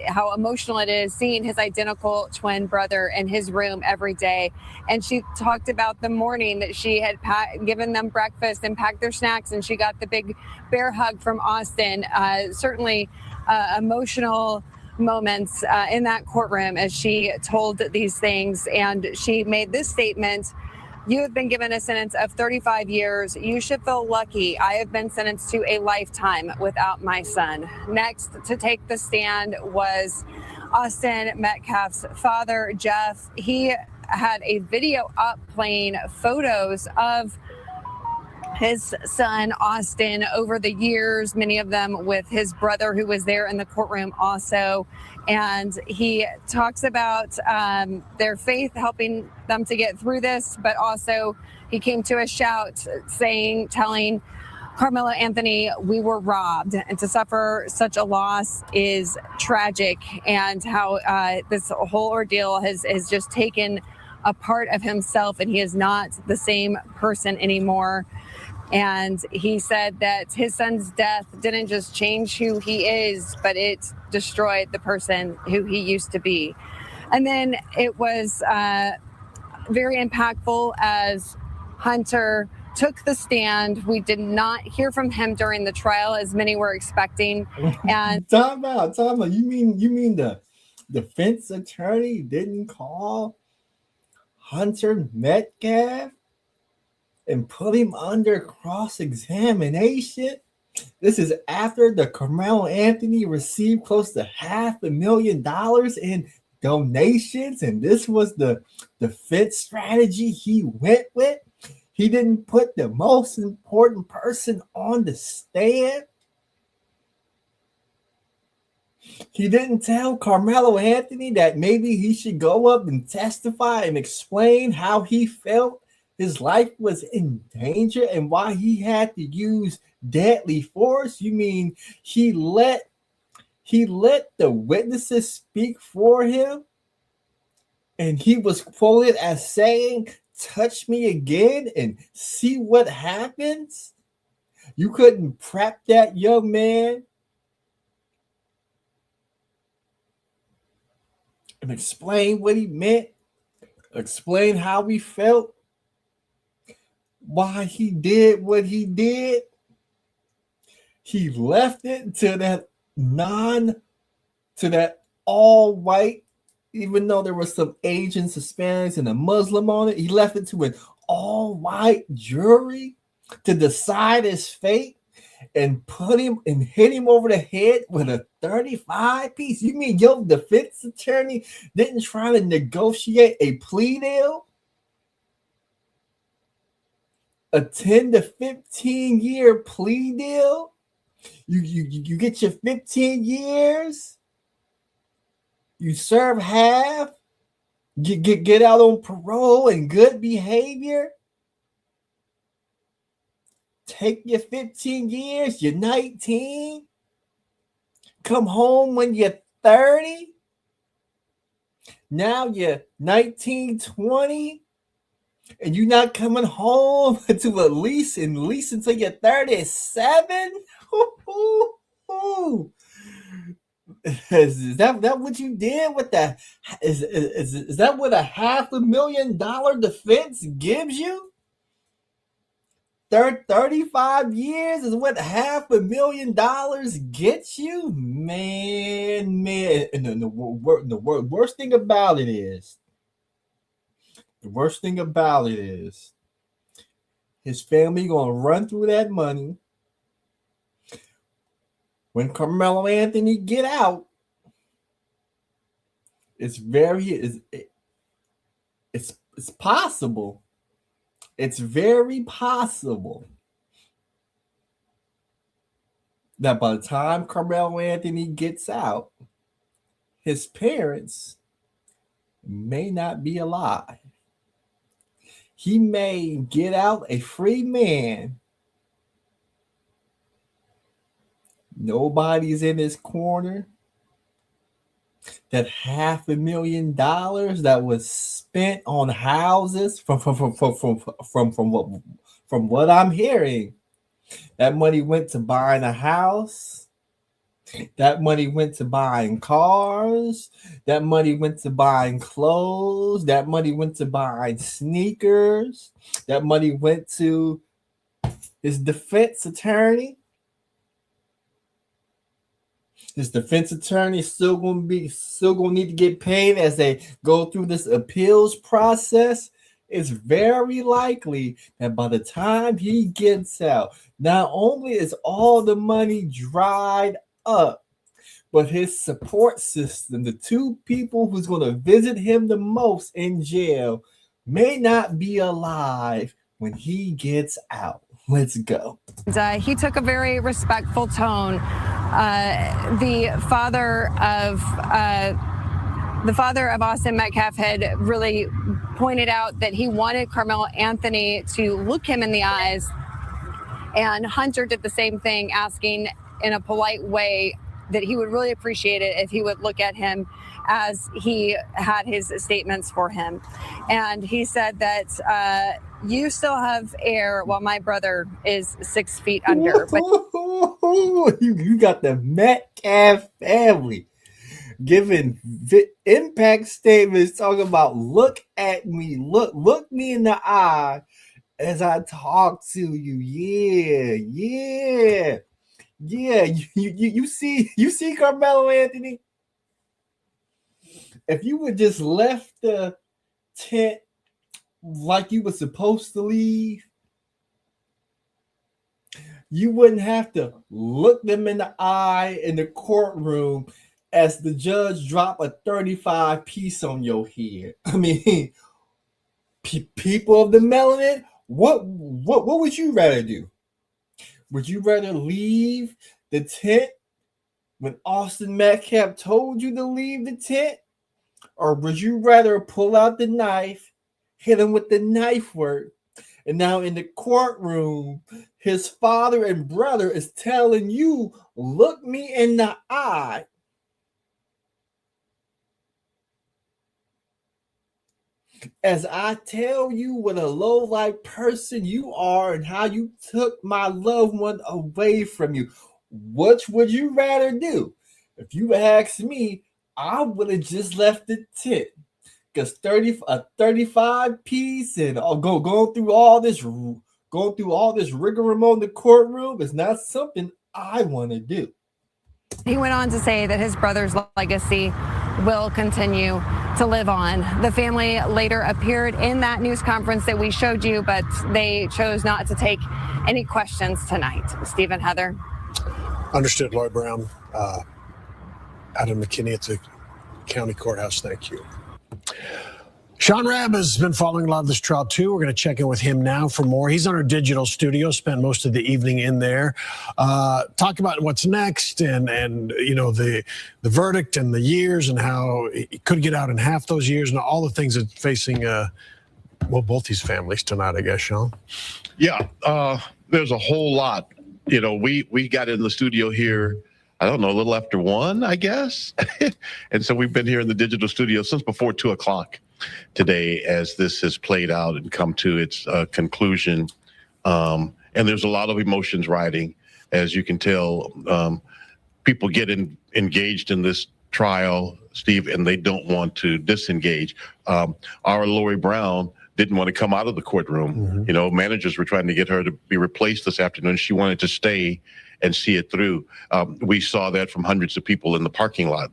how emotional it is seeing his identical twin brother in his room every day. And she talked about the morning that she had given them breakfast and packed their snacks, and she got the big bear hug from Austin. Certainly emotional moments in that courtroom as she told these things, and she made this statement: "You have been given a sentence of 35 years. You should feel lucky. I have been sentenced to a lifetime without my son." Next to take the stand was Austin Metcalf's father, Jeff. He had a video up playing photos of his son, Austin, over the years, many of them with his brother who was there in the courtroom also. And he talks about their faith helping them to get through this, but also he came to a shout telling Karmel Anthony, "We were robbed, and to suffer such a loss is tragic," and how this whole ordeal has just taken a part of himself, and he is not the same person anymore. And he said that his son's death didn't just change who he is, but it destroyed the person who he used to be. And then it was very impactful as Hunter took the stand. We did not hear from him during the trial, as many were expecting. And time out. You mean the defense attorney didn't call Hunter Metcalf and put him under cross-examination? This is after the Karmel Anthony received close to $500,000 in donations, and this was the defense strategy he went with. He didn't put the most important person on the stand. He didn't tell Karmel Anthony that maybe he should go up and testify and explain how he felt his life was in danger and why he had to use deadly force. You mean he let the witnesses speak for him, and he was quoted as saying, "Touch me again and see what happens"? You couldn't prep that young man and explain what he meant, explain how he felt, why he did what he did. He left it to that all white, even though there were some Asians, Hispanics, and a Muslim on it. He left it to an all white jury to decide his fate and put him and hit him over the head with a 35 piece. You mean your defense attorney didn't try to negotiate a plea deal? A 10 to 15 year plea deal? You get your 15 years, you serve half, get out on parole and good behavior. Take your 15 years, you're 19. Come home when you're 30. Now you're 19, 20. And you're not coming home to at least until you're 37? Is that what you did with that? Is that what a $500,000 defense gives you? 35 years is what $500,000 gets you? Man. And the worst thing about it is, his family gonna run through that money. When Karmel Anthony get out, it's possible. It's very possible that by the time Karmel Anthony gets out, his parents may not be alive. He may get out a free man. Nobody's in his corner. That $500,000 that was spent on houses from what I'm hearing, that money went to buying a house. That money went to buying cars. That money went to buying clothes. That money went to buying sneakers. That money went to his defense attorney. His defense attorney still gonna need to get paid as they go through this appeals process. It's very likely that by the time he gets out, not only is all the money dried up, but his support system, the two people who's going to visit him the most in jail, may not be alive when he gets out. Let's go. He took a very respectful tone. The father of Austin Metcalf had really pointed out that he wanted Karmel Anthony to look him in the eyes, and Hunter did the same thing, asking in a polite way that he would really appreciate it if he would look at him as he had his statements for him. And he said that you still have air while my brother is 6 feet under. But you got the Metcalf family giving impact statements, talking about look at me, look me in the eye as I talk to you. Yeah. You see Carmelo Anthony. If you would just left the tent like you were supposed to leave, you wouldn't have to look them in the eye in the courtroom as the judge dropped a 35 piece on your head. I mean, people of the melanin, what would you rather do? Would you rather leave the tent when Austin Metcalf told you to leave the tent? Or would you rather pull out the knife, hit him with the knife work, and now in the courtroom, his father and brother is telling you, look me in the eye. As I tell you what a low-life person you are and how you took my loved one away from you. Which would you rather do? If you ask me, I would have just left the tent. Because a 35 piece and going through all this rigmarole in the courtroom is not something I want to do. He went on to say that his brother's legacy will continue to live on. The family later appeared in that news conference that we showed you, but they chose not to take any questions tonight. Stephen, Heather. Understood, Lloyd Brown. Adam McKinney at the county courthouse. Thank you. Sean Rabb has been following a lot of this trial too. We're going to check in with him now for more. He's on our digital studio, spent most of the evening in there. Talk about what's next and you know the verdict and the years and how he could get out in half those years and all the things that facing both these families tonight, I guess, Sean. Yeah, there's a whole lot. You know, we got in the studio here, I don't know, a little after 1, I guess. And so we've been here in the digital studio since before 2 o'clock today as this has played out and come to its conclusion. And there's a lot of emotions riding, as you can tell. people get engaged in this trial, Steve, and they don't want to disengage. Our Lori Brown didn't want to come out of the courtroom. Mm-hmm. You know, managers were trying to get her to be replaced this afternoon. She wanted to stay and see it through. We saw that from hundreds of people in the parking lot.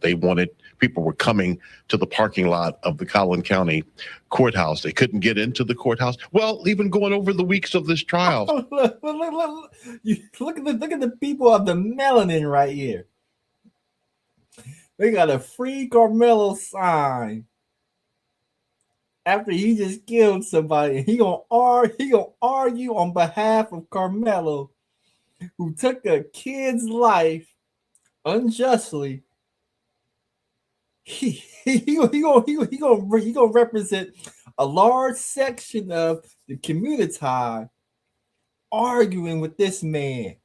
People were coming to the parking lot of the Collin County courthouse. They couldn't get into the courthouse. Well, even going over the weeks of this trial. Look at the people of the melanin right here. They got a free Carmelo sign after he just killed somebody. He gonna argue on behalf of Carmelo, who took a kid's life unjustly. He gonna represent a large section of the Coummnunitah, arguing with this man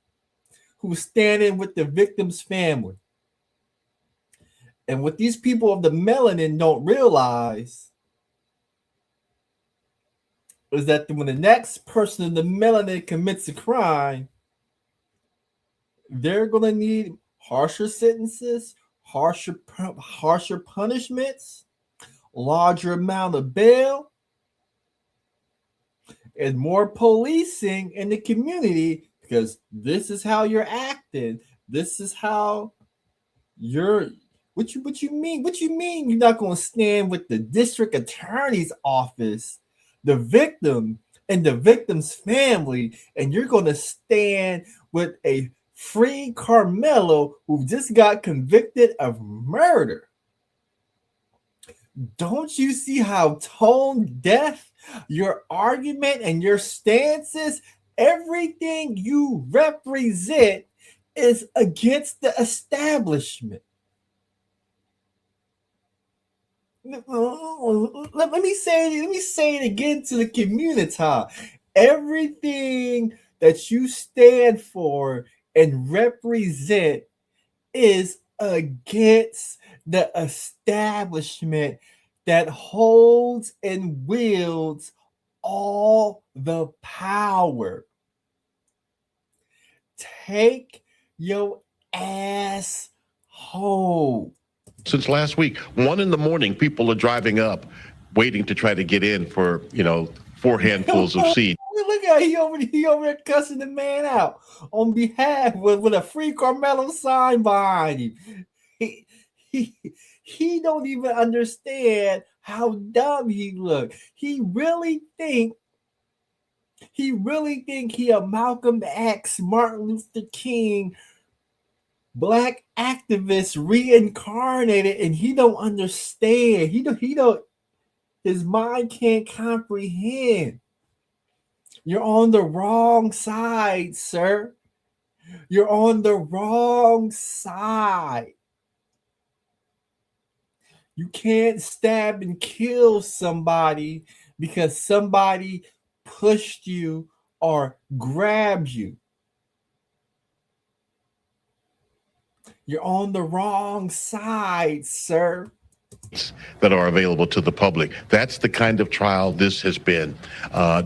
who's standing with the victim's family. And what these people of the melanin don't realize is that when the next person in the melanin commits a crime, they're going to need harsher sentences, harsher punishments, larger amount of bail, and more policing in the community, because this is how you're acting. This is how you're. What you mean? What you mean you're not going to stand with the district attorney's office, the victim, and the victim's family, and you're going to stand with a free Carmelo who just got convicted of murder? Don't you see how tone deaf your argument and your stances? Everything you represent is against the establishment. Let me say it again to the Coummnunitah. Everything that you stand for and represent is against the establishment that holds and wields all the power. Take your ass home. Since last week, 1 a.m, people are driving up, waiting to try to get in for, 4 handfuls of seed. Look at he over there cussing the man out on behalf with a free Carmelo sign behind him. He don't even understand how dumb he look. He really think he a Malcolm X, Martin Luther King, black activist reincarnated, and he don't understand. He don't. His mind can't comprehend. You're on the wrong side, sir. You're on the wrong side. You can't stab and kill somebody because somebody pushed you or grabbed you. You're on the wrong side, sir. That are available to the public. That's the kind of trial this has been,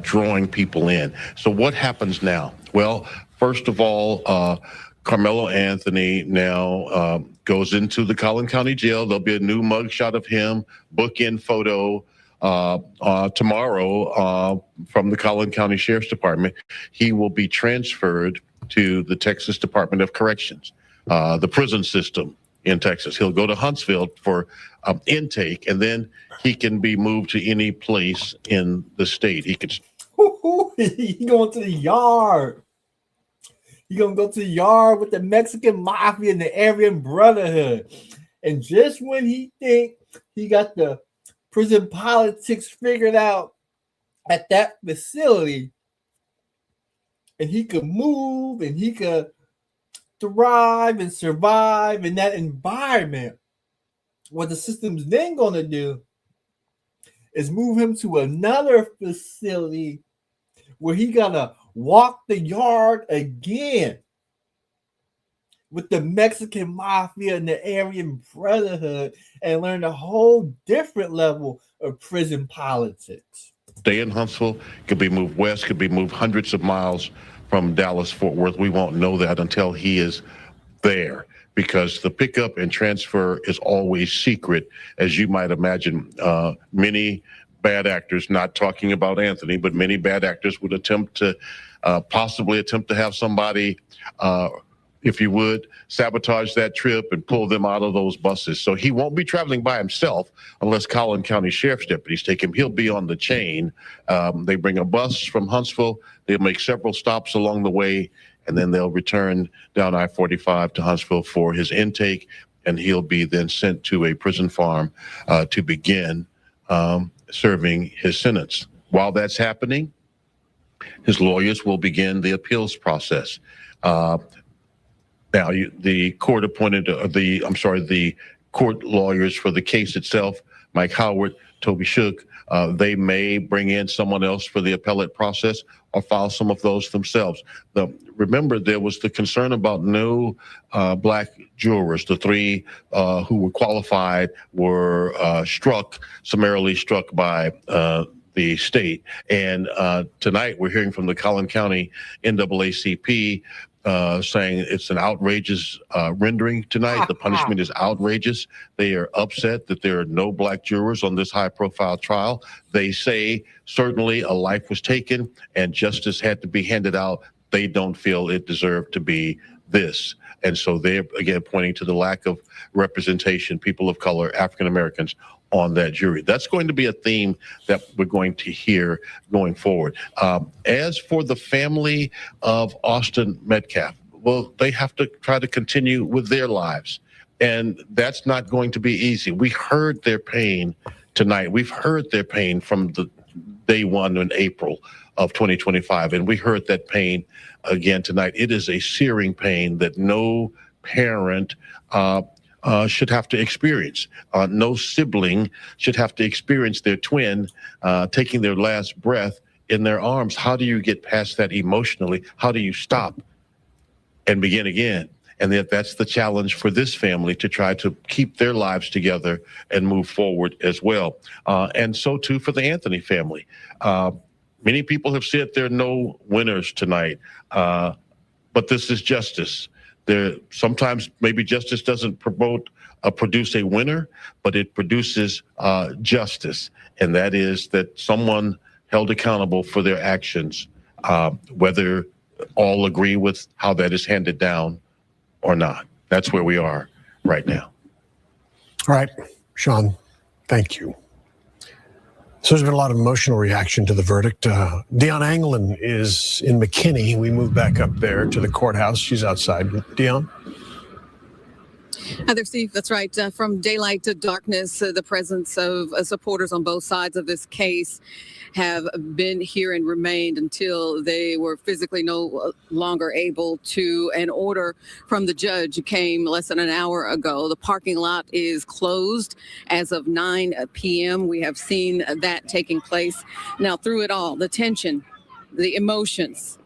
drawing people in. So what happens now? Well, first of all, Karmel Anthony now goes into the Collin County Jail. There'll be a new mugshot of him, bookend photo tomorrow from the Collin County Sheriff's Department. He will be transferred to the Texas Department of Corrections, the prison system in Texas. He'll go to Huntsville for intake, and then he can be moved to any place in the state. He could. He going to the yard. He gonna go to the yard with the Mexican mafia and the Aryan Brotherhood. And just when he think he got the prison politics figured out at that facility, and he could move and he could thrive and survive in that environment, what the system's then going to do is move him to another facility where he got to walk the yard again with the Mexican mafia and the Aryan Brotherhood and learn a whole different level of prison politics. Stay in Huntsville, could be moved west, could be moved hundreds of miles from Dallas, Fort Worth. We won't know that until he is there. because the pickup and transfer is always secret, as you might imagine. Many bad actors, not talking about Anthony, but many bad actors would possibly attempt to have somebody, if you would, sabotage that trip and pull them out of those buses. So he won't be traveling by himself unless Collin County Sheriff's deputies take him. He'll be on the chain. They bring a bus from Huntsville. They'll make several stops along the way, and then they'll return down I-45 to Huntsville for his intake, and he'll be then sent to a prison farm to begin serving his sentence. While that's happening, his lawyers will begin the appeals process. Now, the court lawyers for the case itself, Mike Howard, Toby Shook, they may bring in someone else for the appellate process or file some of those themselves. Remember, there was the concern about no black jurors. The three who were qualified were summarily struck by the state. And tonight we're hearing from the Collin County NAACP saying it's an outrageous rendering tonight. The punishment is outrageous. They are upset that there are no black jurors on this high-profile trial. They say certainly a life was taken and justice had to be handed out. They don't feel it deserved to be this. And so they're, again, pointing to the lack of representation, people of color, African Americans, on that jury. That's going to be a theme that we're going to hear going forward. As for the family of Austin Metcalf, well, they have to try to continue with their lives. And that's not going to be easy. We heard their pain tonight. We've heard their pain from the day one in April of 2025. And we heard that pain again tonight. It is a searing pain that no parent should have to experience. No sibling should have to experience their twin taking their last breath in their arms. How do you get past that emotionally? How do you stop and begin again? And that's the challenge for this family, to try to keep their lives together and move forward as well. And so too for the Anthony family. Many people have said there are no winners tonight, but this is justice. Sometimes maybe justice doesn't produce a winner, but it produces justice. And that is that someone held accountable for their actions, whether all agree with how that is handed down or not. That's where we are right now. All right, Sean, thank you. So there's been a lot of emotional reaction to the verdict. Dion Anglin is in McKinney. We move back up there to the courthouse. She's outside. Dion? Hi there, Steve. That's right. From daylight to darkness, the presence of supporters on both sides of this case have been here and remained until they were physically no longer able to. An order from the judge came less than an hour ago. The parking lot is closed as of 9 p.m. We have seen that taking place. Now, through it all, the tension, the emotions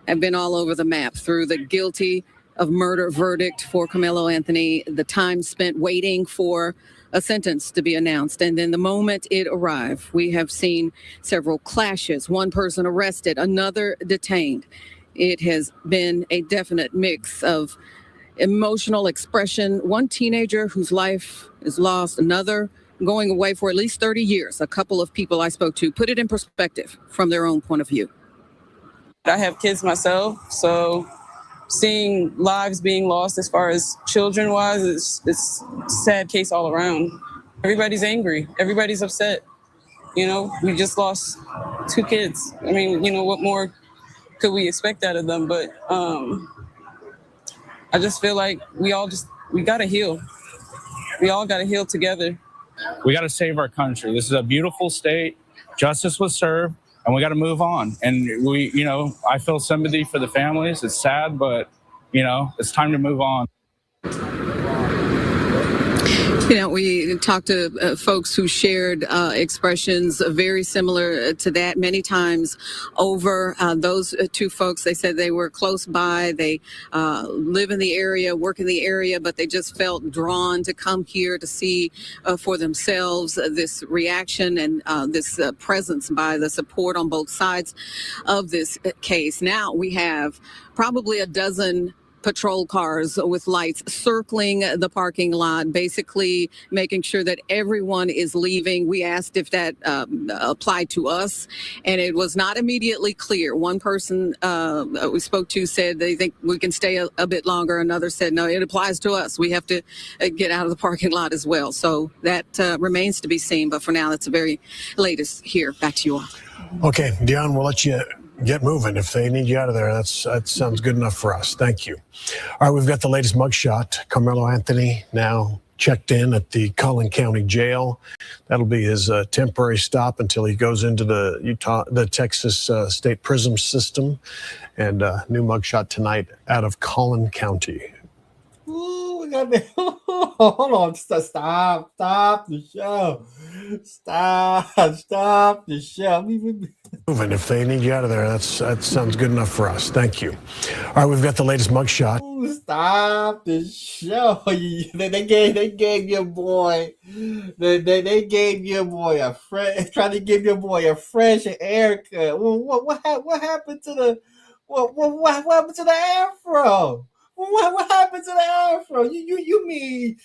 have been all over the map. Through the guilty of murder verdict for Karmel Anthony, the time spent waiting for a sentence to be announced. And then the moment it arrived, we have seen several clashes, one person arrested, another detained. It has been a definite mix of emotional expression. One teenager whose life is lost, another going away for at least 30 years. A couple of people I spoke to put it in perspective from their own point of view. I have kids myself, so seeing lives being lost as far as children-wise, it's a sad case all around. Everybody's angry. Everybody's upset. You know, we just lost 2 kids. I mean, you know, what more could we expect out of them? But I just feel like we got to heal. We all got to heal together. We got to save our country. This is a beautiful state. Justice was served. And we got to move on. And I feel sympathy for the families. It's sad, but, it's time to move on. We talked to folks who shared expressions very similar to that many times over. Those 2 folks, they said they were close by. They live in the area, work in the area, but they just felt drawn to come here to see for themselves this reaction and this presence by the support on both sides of this case. Now we have probably a dozen patrol cars with lights circling the parking lot, basically making sure that everyone is leaving. We asked if that applied to us, and it was not immediately clear. One person we spoke to said they think we can stay a bit longer. Another said, no, it applies to us. We have to get out of the parking lot as well. So that remains to be seen. But for now, that's the very latest here. Back to you all. Okay, Dion, we'll let you get moving. If they need you out of there, that sounds good enough for us. Thank you. All right, we've got the latest mugshot. Karmel Anthony now checked in at the Collin County Jail. That'll be his temporary stop until he goes into the Texas State Prison System. And new mugshot tonight out of Collin County. Ooh, we got that. Hold on. Stop the show. Stop the show. Moving. If they need you out of there, that sounds good enough for us. Thank you. All right, we've got the latest mugshot. Ooh, stop the show. They gave your boy. They gave your boy a fresh. Trying to give your boy a fresh haircut. What happened to the what happened to the afro? What happened to the afro? You mean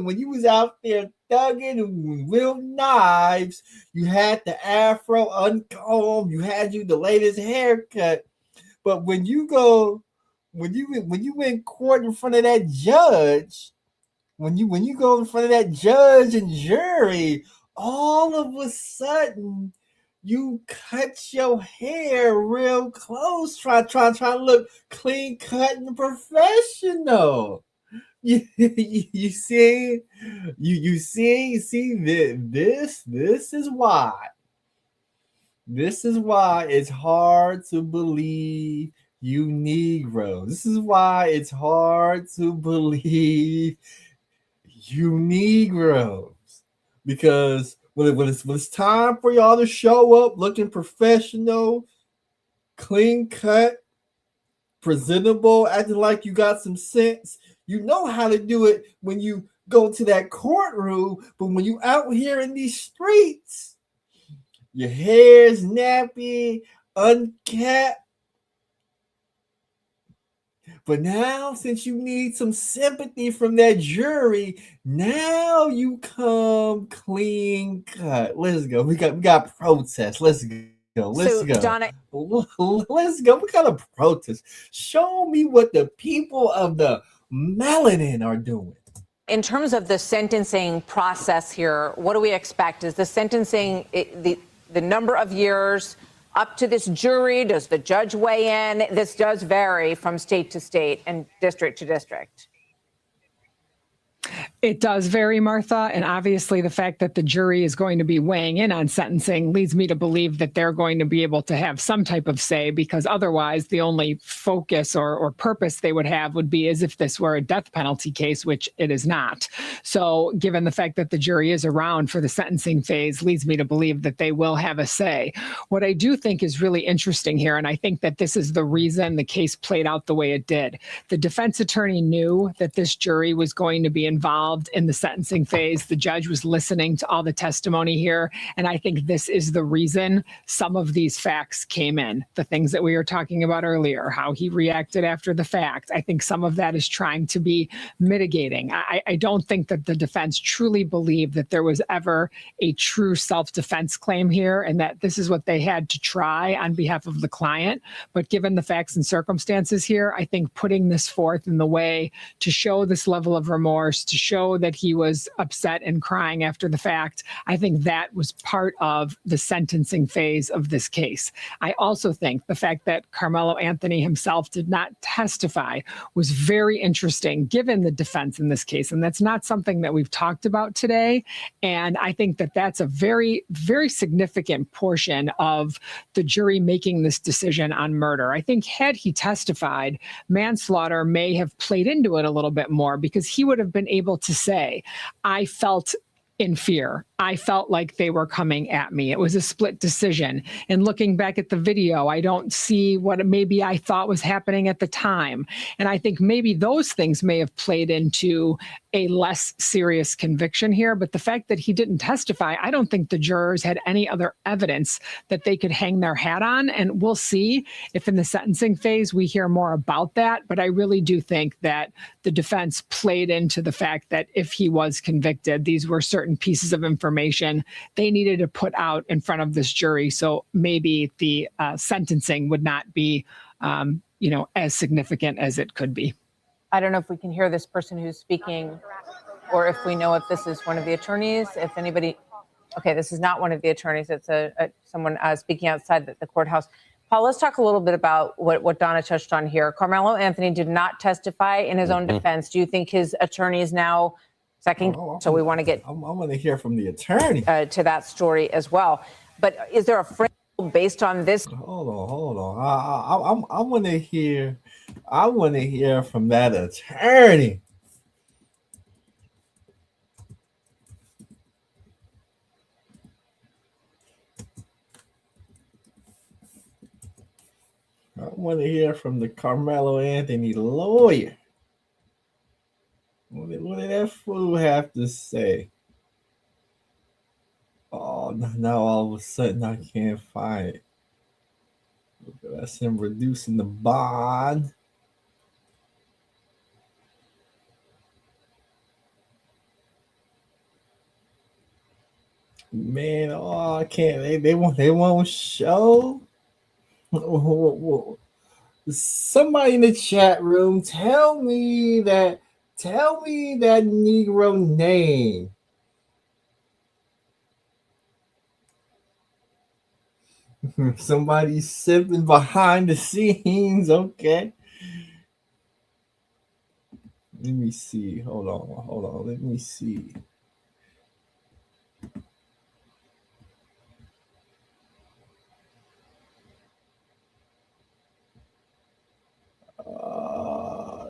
when you was out there thugging and with knives, you had the afro uncombed, you had the latest haircut, but when you in court in front of that judge, when you go in front of that judge and jury, all of a sudden you cut your hair real close, try to look clean cut and professional. You see this is why. This is why it's hard to believe you Negroes. This is why it's hard to believe you Negroes. Because when it's time for y'all to show up looking professional, clean cut, presentable, acting like you got some sense, you know how to do it when you go to that courtroom. But when you out here in these streets, your hair's nappy, unkept. But now, since you need some sympathy from that jury, now you come clean cut. Let's go. We got protests. Let's go. Let's go. Donna, let's go. What kind of protest? Show me what the people of the melanin are doing. in terms of the sentencing process here, what do we expect? Is the sentencing the number of years up to this jury? Does the judge weigh in? This does vary from state to state and district to district. It does vary, Martha, and obviously the fact that the jury is going to be weighing in on sentencing leads me to believe that they're going to be able to have some type of say, because otherwise the only focus or purpose they would have would be as if this were a death penalty case, which it is not. So given the fact that the jury is around for the sentencing phase leads me to believe that they will have a say. What I do think is really interesting here, and I think that this is the reason the case played out the way it did. The defense attorney knew that this jury was going to be involved in the sentencing phase. The judge was listening to all the testimony here. And I think this is the reason some of these facts came in. The things that we were talking about earlier, how he reacted after the fact. I think some of that is trying to be mitigating. I don't think that the defense truly believed that there was ever a true self-defense claim here and that this is what they had to try on behalf of the client. But given the facts and circumstances here, I think putting this forth in the way to show this level of remorse, to show that he was upset and crying after the fact, I think that was part of the sentencing phase of this case. I also think the fact that Karmel Anthony himself did not testify was very interesting given the defense in this case. And that's not something that we've talked about today. And I think that that's a very, very significant portion of the jury making this decision on murder. I think had he testified, manslaughter may have played into it a little bit more, because he would have been able to say, I felt in fear. I felt like they were coming at me. It was a split decision. And looking back at the video, I don't see what maybe I thought was happening at the time. And I think maybe those things may have played into a less serious conviction here. But the fact that he didn't testify, I don't think the jurors had any other evidence that they could hang their hat on. And we'll see if in the sentencing phase we hear more about that. But I really do think that the defense played into the fact that if he was convicted, these were certain pieces of information they needed to put out in front of this jury. So maybe the sentencing would not be, as significant as it could be. I don't know if we can hear this person who's speaking or if we know if this is one of the attorneys, if anybody. Okay, this is not one of the attorneys. It's someone speaking outside the courthouse. Paul, let's talk a little bit about what Donna touched on here. Karmel Anthony did not testify in his own defense. Do you think his attorney is now second? So we want to get. I want to hear from the attorney to that story as well. But is there a framework based on this? Hold on. I want to hear. I want to hear from that attorney. I want to hear from the Karmel Anthony lawyer. What did that fool have to say? Oh, now all of a sudden I can't find it. That's him reducing the bond. Man, I can't. They won't show. Somebody in the chat room, tell me that Negro name. Somebody's sipping behind the scenes. Okay. Let me see. Hold on. Let me see.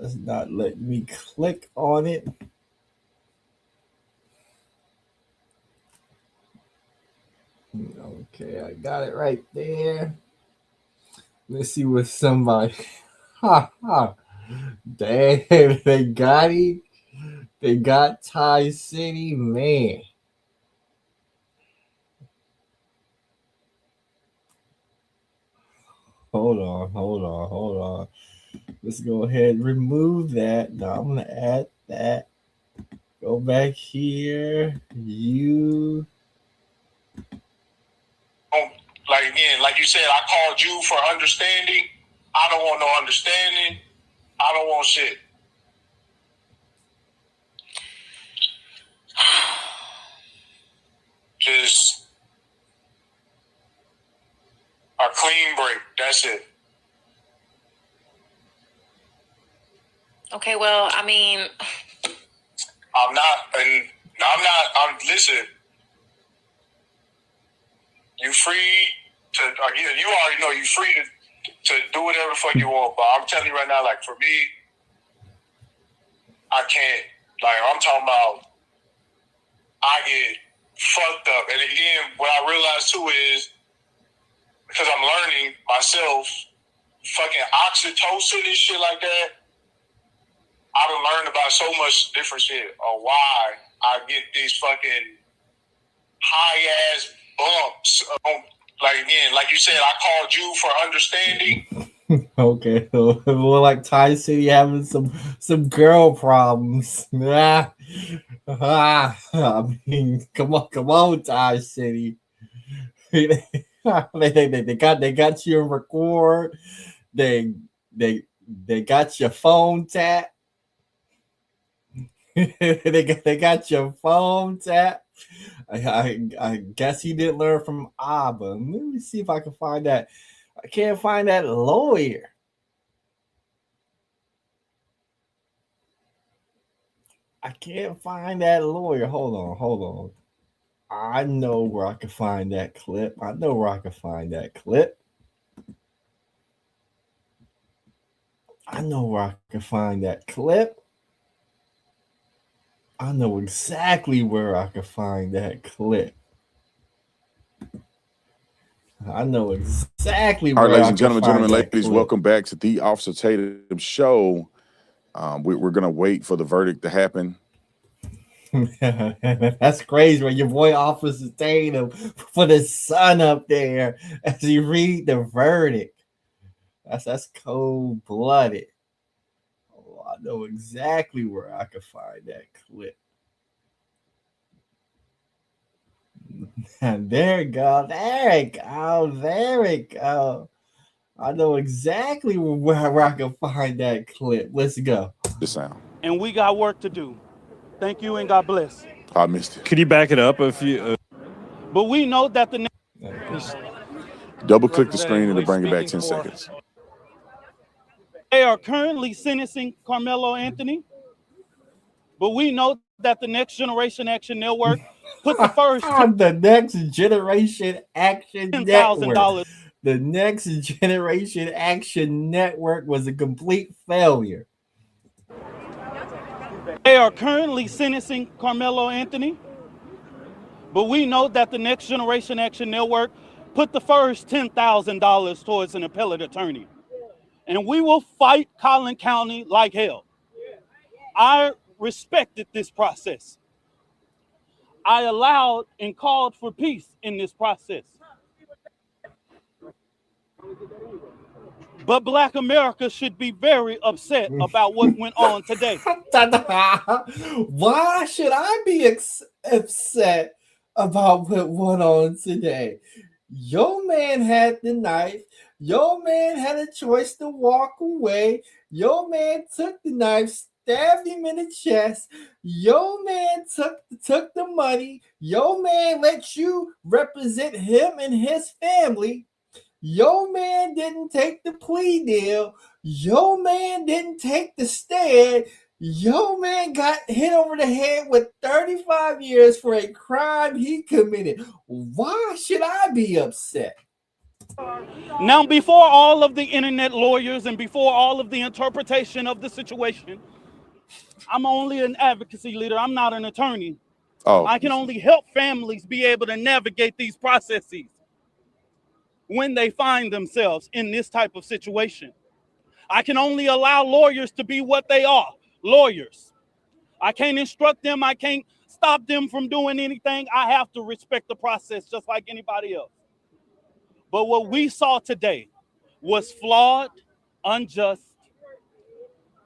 It's not letting me click on it. Okay, I got it right there. Let's see what somebody. Damn, they got it. They got Ty City, man. Hold on. Let's go ahead and remove that. Now I'm gonna add that. Go back here. Like you said, I called you for understanding. I don't want no understanding. I don't want shit. Just a clean break. That's it. Okay, well, I mean, listen, you free to, you already know you free to do whatever the fuck you want, but I'm telling you right now, like, for me, I can't. Like, I'm talking about, I get fucked up. And again, what I realized too is, because I'm learning myself, fucking oxytocin and shit like that, I done learned about so much different shit on why I get these fucking high-ass bumps. Like you said, I called you for understanding. Okay, well, like Ty City having some girl problems. I mean, come on, Ty City. they got you in record. They got your phone tapped. they got your phone tapped. I guess he didn't learn from Abba. Let me see if I can find that. I can't find that lawyer. Hold on. I know where I can find that clip. I I know exactly where I can find that clip. I know exactly where All right, ladies I and can gentlemen, find that ladies, clip. welcome back to the Officer Tatum Show. We're going to wait for the verdict to happen. That's crazy when your boy Officer Tatum put his son up there as he read the verdict. That's cold blooded. Oh, I know exactly where I can find that clip. And there it go. There it go. There it go. I know exactly where I can find that clip. Let's go. The sound. And we got work to do. Thank you and God bless. I missed it. Could you back it up if you? But we know that the Double click the screen and to bring it back 10 seconds. They are currently sentencing Karmel Anthony, but we know that the Next Generation Action Network put the first the Next Generation Action Network. The Next Generation Action Network was a complete failure. They are currently sentencing Karmel Anthony, but we know that the Next Generation Action Network put the first $10,000 towards an appellate attorney. And we will fight Collin County like hell. I respected this process. I allowed and called for peace in this process. But Black America should be very upset about what went on today. Why should I be upset about what went on today? Your man had the knife. Your man had a choice to walk away. Your man took the knife, stabbed him in the chest. Your man took the money. Your man let you represent him and his family. Your man didn't take the plea deal. Your man didn't take the stand. Your man got hit over the head with 35 years for a crime he committed. Why should I be upset? Now, before all of the internet lawyers and before all of the interpretation of the situation, I'm only an advocacy leader. I'm not an attorney. Oh. I can only help families be able to navigate these processes when they find themselves in this type of situation. I can only allow lawyers to be what they are, lawyers. I can't instruct them. I can't stop them from doing anything. I have to respect the process just like anybody else. But what we saw today was flawed, unjust,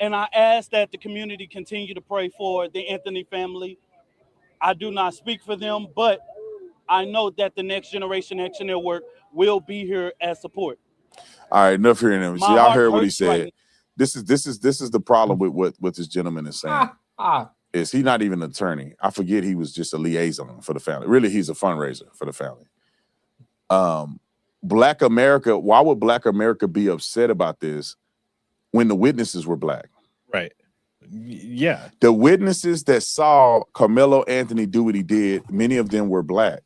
and I ask that the community continue to pray for the Anthony family. I do not speak for them, but I know that the Next Generation Action Network will be here as support. All right, enough hearing him. My See, y'all heart heard what he hurts said. right This is the problem with what this gentleman is saying. Is he not even an attorney? I forget he was just a liaison for the family. Really, he's a fundraiser for the family. Black America, why would Black America be upset about this when the witnesses were Black? Right. Yeah. The witnesses that saw Karmel Anthony do what he did, many of them were Black.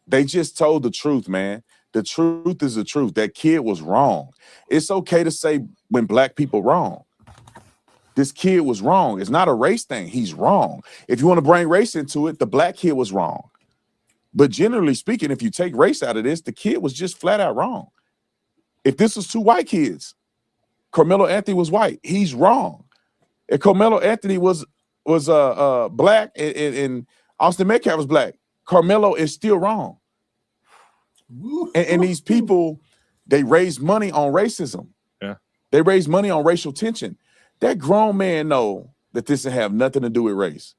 They just told the truth, man. The truth is the truth. That kid was wrong. It's okay to say when Black people wrong. This kid was wrong. It's not a race thing. He's wrong. If you want to bring race into it, the Black kid was wrong. But generally speaking, if you take race out of this, the kid was just flat out wrong. If this was two white kids, Karmel Anthony was white. He's wrong. If Karmel Anthony was Black and Austin Metcalf was Black, Karmel is still wrong. And these people, they raise money on racism. Yeah. They raise money on racial tension. That grown man know that this will have nothing to do with race.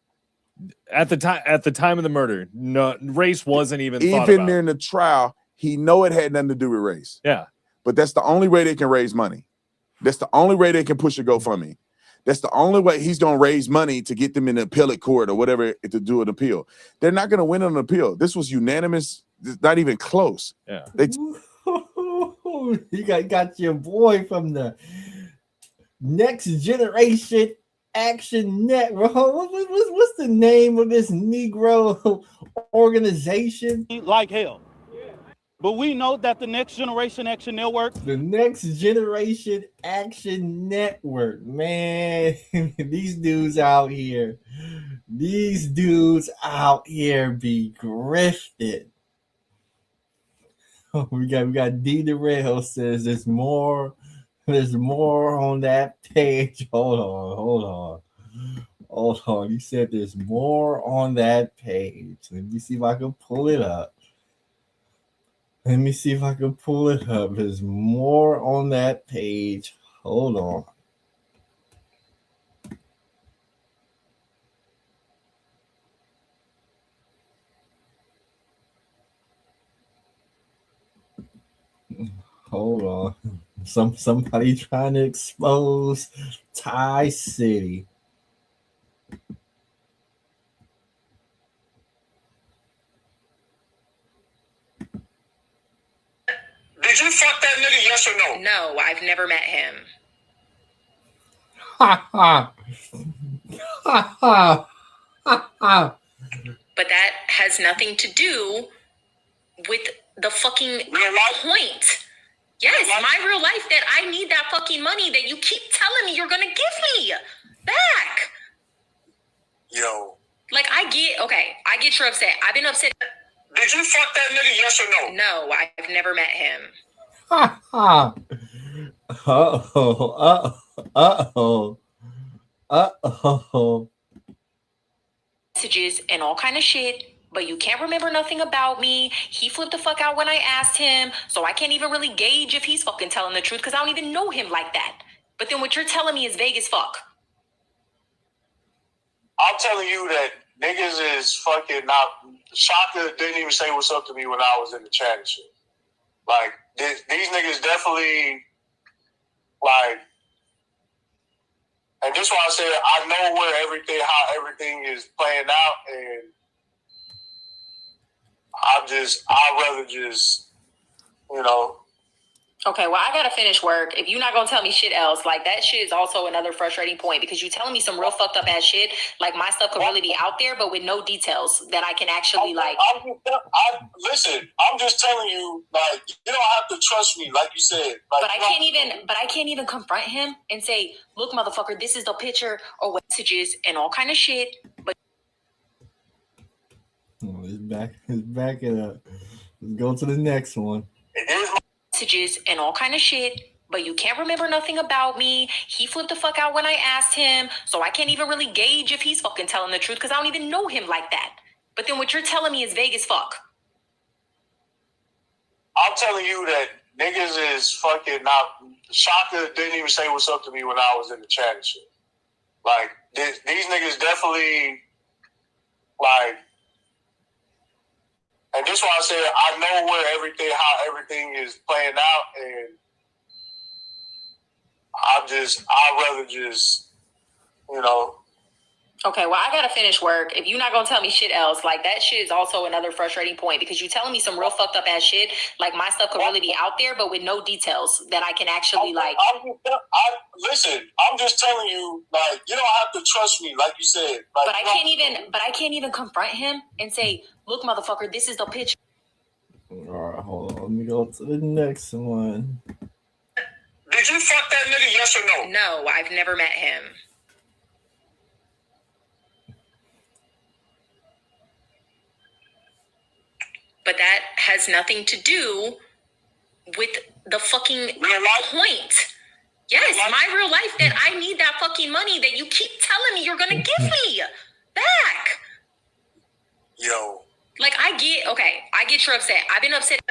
At the time of the murder, no race wasn't even thought Even about. during the trial, he know it had nothing to do with race. Yeah. But that's the only way they can raise money. That's the only way they can push a GoFundMe. That's the only way he's going to raise money to get them in the appellate court or whatever to do an appeal. They're not going to win an appeal. This was unanimous. It's not even close. Yeah. You got your boy from the Next Generation Action Network. What's the name of this Negro organization? Like hell. But we know that the Next Generation Action Network. The Next Generation Action Network, man. These dudes out here be grifted. We got D Darrell says there's more on that page. Hold on. He said there's more on that page. Let me see if I can pull it up. There's more on that page. Hold on. Hold on. Somebody trying to expose Thai City. Did you fuck that nigga, yes or no? No, I've never met him. Ha ha. Ha ha. Ha ha. But that has nothing to do with the fucking point. Yes, my real life, that I need that fucking money that you keep telling me you're gonna give me back. Yo. Like, I get you're upset. I've been upset. Did you fuck that nigga, yes or no? No, I've never met him. Ha ha. Uh-oh. Messages and all kind of shit, but you can't remember nothing about me. He flipped the fuck out when I asked him, so I can't even really gauge if he's fucking telling the truth because I don't even know him like that. But then what you're telling me is vague as fuck. I'm telling you that niggas is fucking not. Shaka didn't even say what's up to me when I was in the chat and shit. Like, these niggas definitely, like, and that's why I said I know how everything is playing out, and I'd rather just, you know. Okay, well, I gotta finish work. If you're not gonna tell me shit else, like, that shit is also another frustrating point because you're telling me some real fucked up ass shit. Like, my stuff could really be out there, but with no details that I can actually Listen, I'm just telling you, like, you don't have to trust me, like you said. Like, but I can't even confront him and say, look, motherfucker, this is the picture or messages and all kind of shit. But Let's back it up. Let's go to the next one. Messages and all kind of shit, but you can't remember nothing about me. He flipped the fuck out when I asked him, so I can't even really gauge if he's fucking telling the truth because I don't even know him like that. But then what you're telling me is vague as fuck. I'm telling you that niggas is fucking not. Shaka didn't even say what's up to me when I was in the chat and shit. Like, these niggas definitely, like, and that's why I said I know how everything is playing out, and I'd rather just, you know. Okay, well, I gotta finish work. If you're not gonna tell me shit else, like, that shit is also another frustrating point because you're telling me some real fucked up ass shit. Like, my stuff could really be out there, but with no details that I can actually listen, I'm just telling you, like, you don't have to trust me, like you said. Like, but I can't even confront him and say, look, motherfucker, this is the picture. All right, hold on. Let me go to the next one. Did you fuck that nigga, yes or no? No, I've never met him. But that has nothing to do with the fucking point. Yes, my real life, that I need that fucking money that you keep telling me you're gonna give me back. Yo. Like, I get you're upset. I've been upset.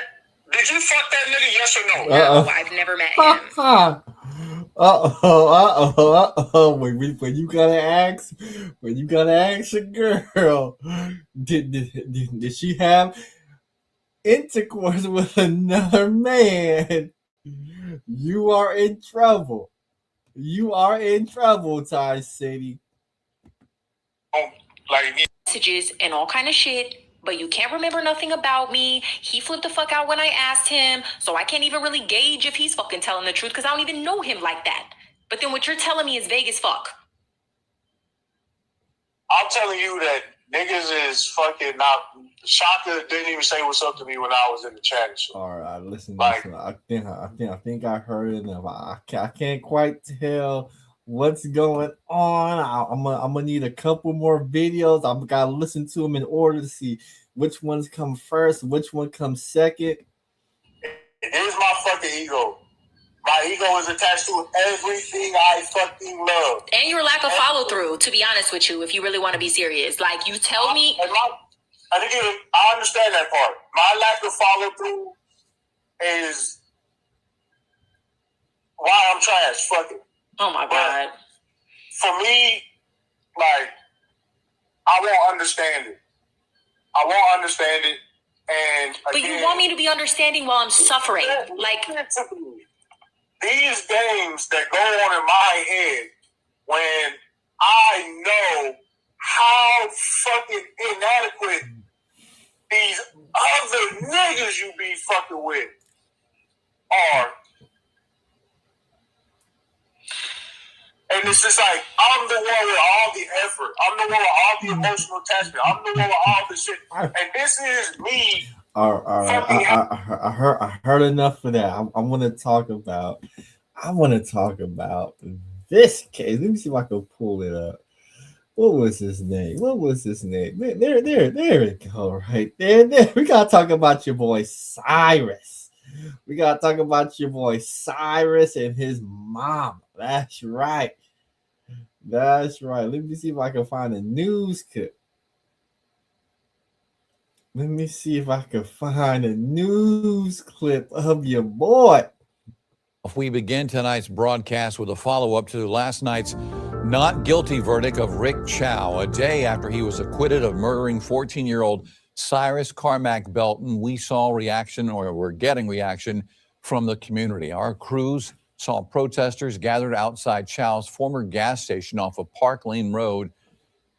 Did you fuck that nigga, yes or no? No, I've never met him. When you gotta ask a girl, did she have intercourse with another man? You are in trouble. Thai City. Like, messages and all kind of shit, but you can't remember nothing about me. He flipped the fuck out when I asked him, so I can't even really gauge if he's fucking telling the truth because I don't even know him like that. But then what you're telling me is vague as fuck. I'm telling you that niggas is fucking not. Shaka didn't even say what's up to me when I was in the chat and shit. All right, listen. Like, I think I heard enough. I can't quite tell what's going on. I'm gonna need a couple more videos. I'm gotta listen to them in order to see which ones come first, which one comes second. Here's my fucking ego. My ego is attached to everything I fucking love. And your lack of follow through, to be honest with you, if you really want to be serious. Like, you tell me. I understand that part. My lack of follow through is why I'm trash. Fuck it. Oh my God. For me, like, I won't understand it. I won't understand it. And but you want me to be understanding while I'm suffering. Like, these games that go on in my head when I know how fucking inadequate these other niggas you be fucking with are. And it's just like, I'm the one with all the effort. I'm the one with all the emotional attachment. I'm the one with all the shit. And this is me. All right. I heard enough of that. I want to talk about this case. Let me see if I can pull it up. What was his name? There we go. Right there. We gotta talk about your boy Cyrus. We gotta talk about your boy Cyrus and his mom. That's right. Let me see if I can find a news clip. Let me see if I can find a news clip of your boy. We begin tonight's broadcast with a follow-up to last night's not guilty verdict of Rick Chow, a day after he was acquitted of murdering 14-year-old Cyrus Carmack Belton. We saw reaction, or we're getting reaction, from the community. Our crews saw protesters gathered outside Chow's former gas station off of Park Lane Road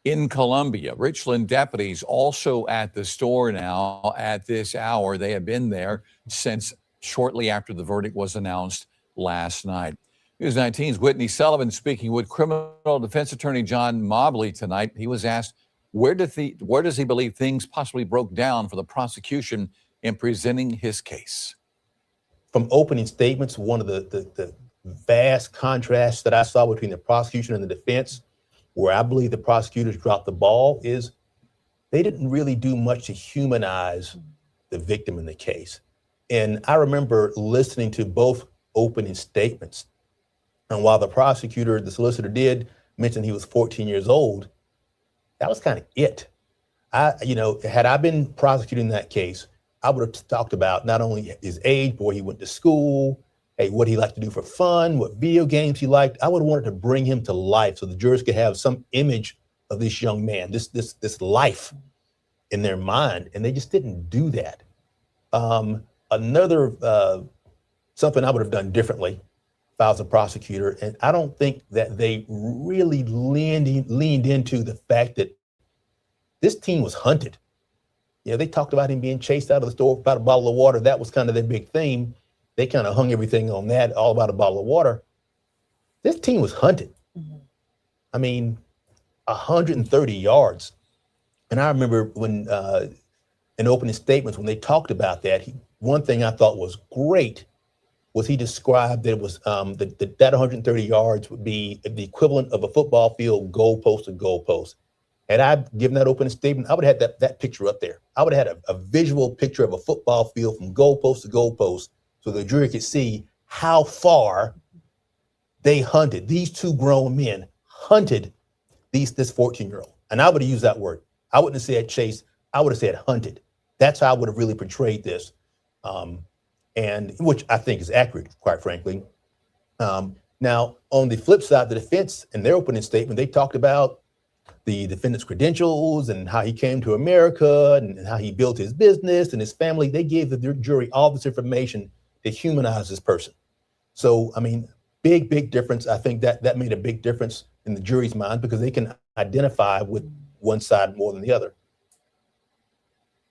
in Columbia. Richland deputies also at the store now at this hour. They have been there since shortly after the verdict was announced last night. News 19's Whitney Sullivan speaking with criminal defense attorney John Mobley tonight. He was asked, where does he believe things possibly broke down for the prosecution in presenting his case? From opening statements, one of the vast contrasts that I saw between the prosecution and the defense, where I believe the prosecutors dropped the ball, is they didn't really do much to humanize the victim in the case. And I remember listening to both opening statements. And while the prosecutor, the solicitor, did mention he was 14 years old, that was kind of it. Had I been prosecuting that case, I would have talked about not only his age, where he went to school, what he liked to do for fun, what video games he liked. I would have wanted to bring him to life so the jurors could have some image of this young man, this life in their mind, and they just didn't do that. Something I would have done differently if I was a prosecutor, and I don't think that they really leaned into the fact that this teen was hunted. They talked about him being chased out of the store about a bottle of water. That was kind of their big theme. They kind of hung everything on that, all about a bottle of water. This teen was hunted. I mean, 130 yards. And I remember when, in opening statements, when they talked about that, one thing I thought was great was he described that it was that 130 yards would be the equivalent of a football field goalpost to goalpost. Had I given that opening statement, I would have had that picture up there. I would have had a visual picture of a football field from goalpost to goalpost so the jury could see how far they hunted. These two grown men hunted this 14-year-old. And I would have used that word. I wouldn't have said chase. I would have said hunted. That's how I would have really portrayed this, and which I think is accurate, quite frankly. Now, on the flip side, the defense, in their opening statement, they talked about the defendant's credentials and how he came to America and how he built his business and his family. They gave the jury all this information to humanize this person. So, I mean, big difference. I think that made a big difference in the jury's mind because they can identify with one side more than the other.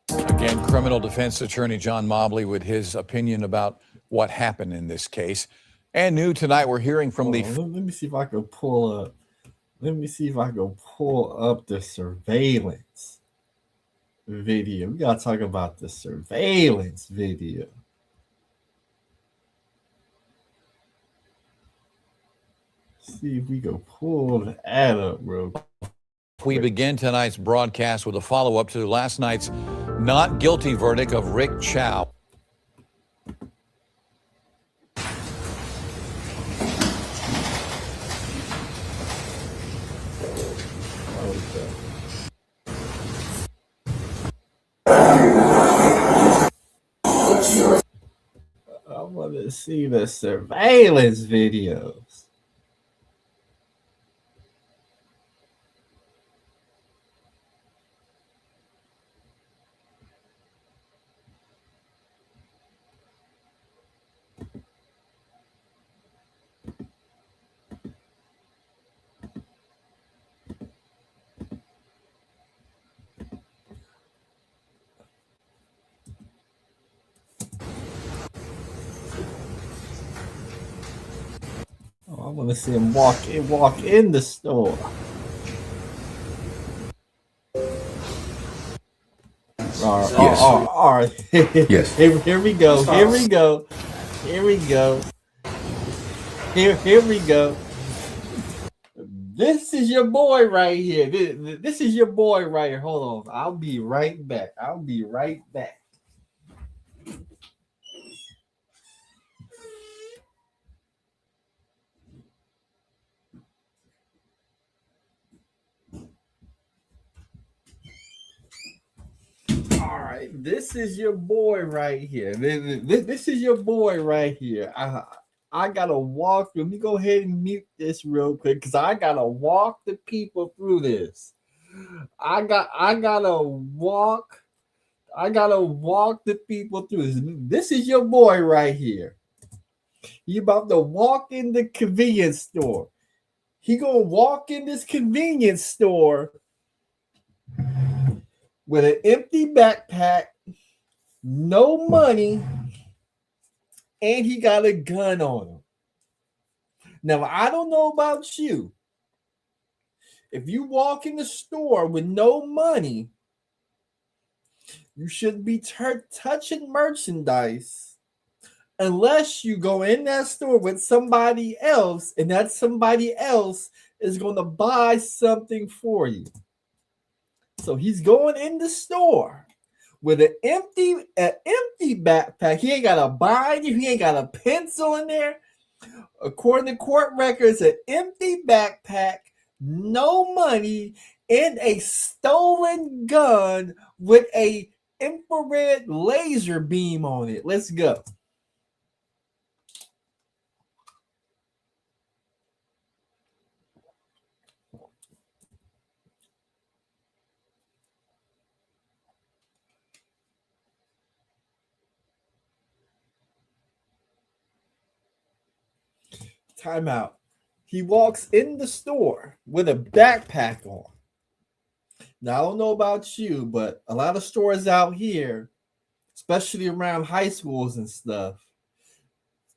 Again, criminal defense attorney John Mobley with his opinion about what happened in this case. And new tonight, we're hearing from Let me see if I can pull up Let me see if I can pull up the surveillance video. We gotta talk about the surveillance video. See if we can pull that up real quick. We begin tonight's broadcast with a follow-up to last night's not guilty verdict of Rick Chow. I want to see the surveillance videos. I want to see him walk in the store. All right. Yes. Here we go. Here we go. Here we go. Here we go. This is your boy right here. This is your boy right here. Hold on. I'll be right back. I'll be right back. All right, this is your boy right here. This is your boy right here. I gotta walk. Let me go ahead and mute this real quick because I gotta walk the people through this. I gotta walk the people through this. This is your boy right here. You about to walk in the convenience store. He gonna walk in this convenience store with an empty backpack, no money, and he got a gun on him. Now, I don't know about you. If you walk in the store with no money, you shouldn't be touching merchandise unless you go in that store with somebody else, and that somebody else is going to buy something for you. So he's going in the store with an empty backpack. He ain't got a binder. He ain't got a pencil in there. According to court records, an empty backpack, no money, and a stolen gun with a infrared laser beam on it. Let's go. Time out. He walks in the store with a backpack on. Now, I don't know about you, but a lot of stores out here, especially around high schools and stuff,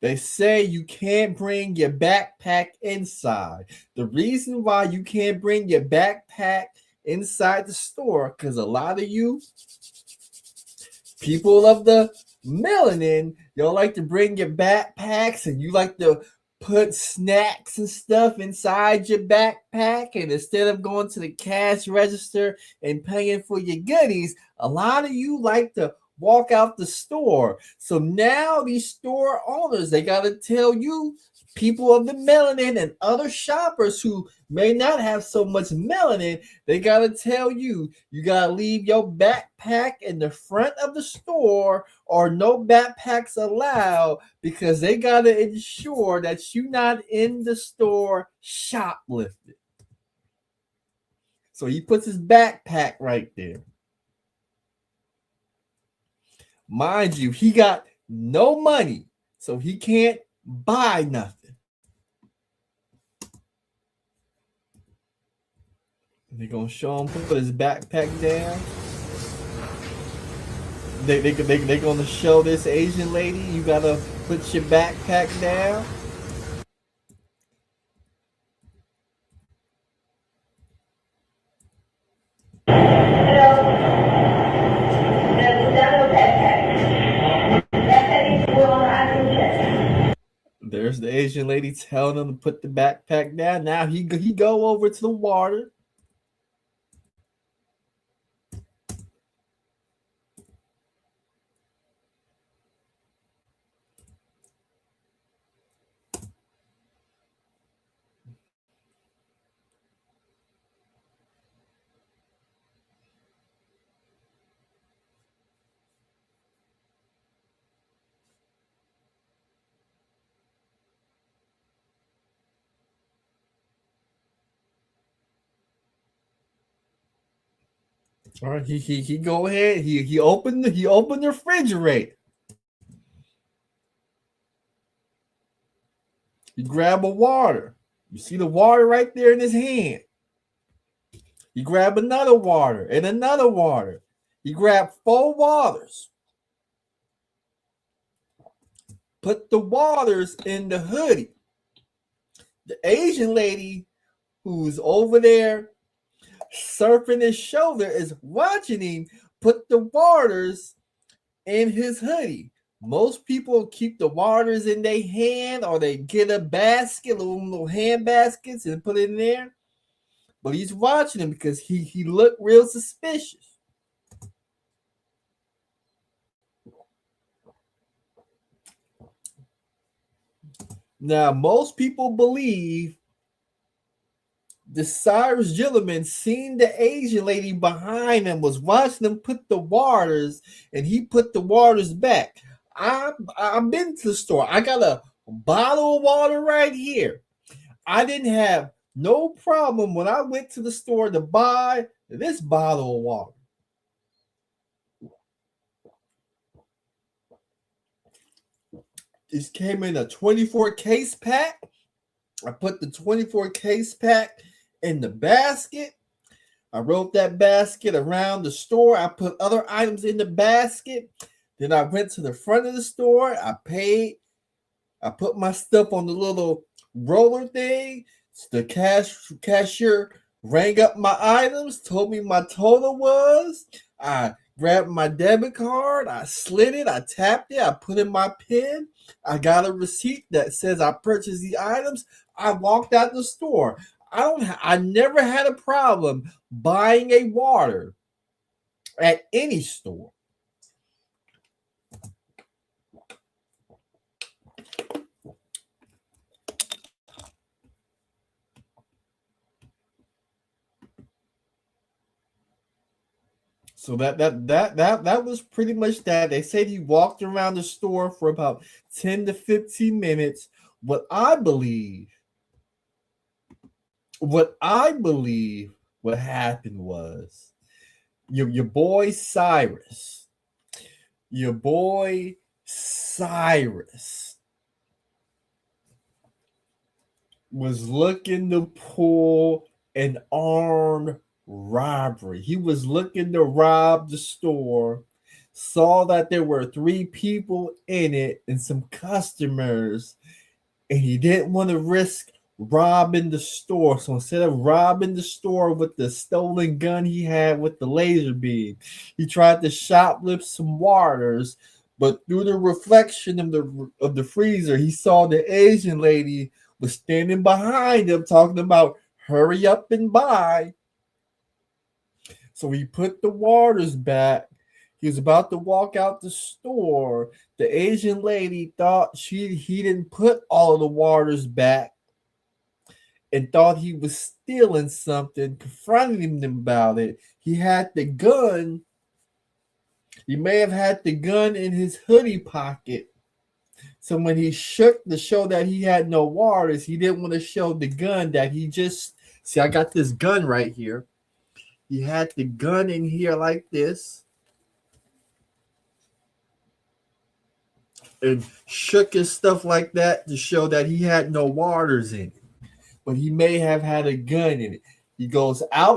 they say you can't bring your backpack inside. The reason why you can't bring your backpack inside the store, because a lot of you people of the melanin, y'all like to bring your backpacks and you like to put snacks and stuff inside your backpack, and instead of going to the cash register and paying for your goodies, a lot of you like to walk out the store. So now these store owners, they got to tell you, people of the melanin and other shoppers who may not have so much melanin, they got to tell you, you got to leave your backpack in the front of the store or no backpacks allowed, because they got to ensure that you're not in the store shoplifting. So he puts his backpack right there. Mind you, he got no money, so he can't buy nothing. They're going to show him put his backpack down. They're going to show this Asian lady, you got to put your backpack down. There's the Asian lady telling him to put the backpack down. Now he go over to the water. All right, he go ahead. He opened the refrigerator. He grab a water. You see the water right there in his hand. You grab another water and another water. You grab 4 waters. Put the waters in the hoodie. The Asian lady who's over there surfing his shoulder is watching him put the waters in his hoodie. Most people keep the waters in their hand, or they get a basket, little hand baskets, and put it in there. But he's watching him because he looked real suspicious. Now, most people believe the Cyrus gentleman seen the Asian lady behind him, was watching him put the waters, and he put the waters back. I've been to the store. I got a bottle of water right here. I didn't have no problem when I went to the store to buy this bottle of water. This came in a 24 case pack. I put the 24 case pack in the basket. I wrote that basket around the store. I put other items in the basket. Then I went to the front of the store. I paid. I put my stuff on the little roller thing. The cashier rang up my items, told me my total was. I grabbed my debit card. I slid it. I tapped it. I put in my PIN. I got a receipt that says I purchased the items. I walked out the store. I never had a problem buying a water at any store. So that was pretty much that. They said he walked around the store for about 10 to 15 minutes. What I believe what happened was your boy Cyrus was looking to pull an armed robbery. He was looking to rob the store, saw that there were 3 people in it and some customers, and he didn't want to risk robbing the store. So instead of robbing the store with the stolen gun he had with the laser beam, he tried to shoplift some waters. But through the reflection of the freezer, he saw the Asian lady was standing behind him talking about hurry up and buy. So he put the waters back. He was about to walk out the store. The Asian lady thought he didn't put all of the waters back and thought he was stealing something, confronted him about it. He had the gun. He may have had the gun in his hoodie pocket. So when he shook to show that he had no waters, he didn't want to show the gun that he just... See, I got this gun right here. He had the gun in here like this and shook his stuff like that to show that he had no waters in it. But he may have had a gun in it. He goes out,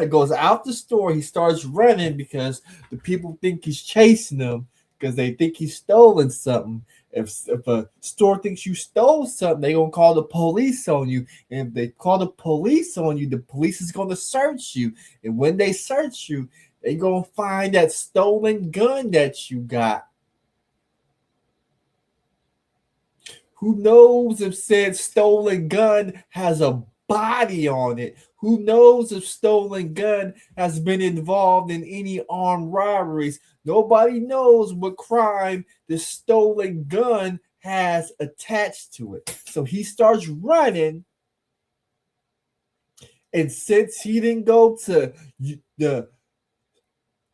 goes out the store. He starts running because the people think he's chasing them because they think he's stolen something. If a store thinks you stole something, they're going to call the police on you. And if they call the police on you, the police is going to search you. And when they search you, they're going to find that stolen gun that you got. Who knows if said stolen gun has a body on it? Who knows if stolen gun has been involved in any armed robberies? Nobody knows what crime the stolen gun has attached to it. So he starts running. And since he didn't go to the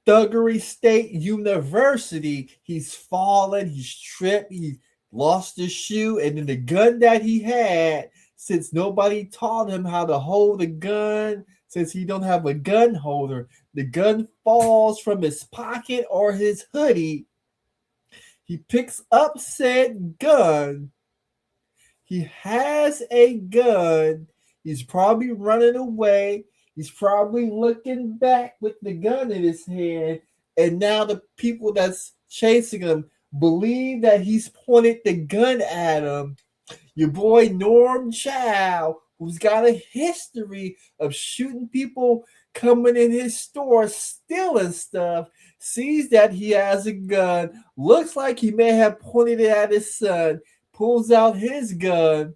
Thuggery State University, he's fallen, he's tripped, he lost his shoe, and then the gun that he had, since nobody taught him how to hold a gun, since he don't have a gun holder, the gun falls from his pocket or his hoodie. He picks up said gun. He has a gun. He's probably running away. He's probably looking back with the gun in his hand. And now the people that's chasing him believe that he's pointed the gun at him. Your boy Norm Chow, who's got a history of shooting people coming in his store, stealing stuff, sees that he has a gun, looks like he may have pointed it at his son, pulls out his gun,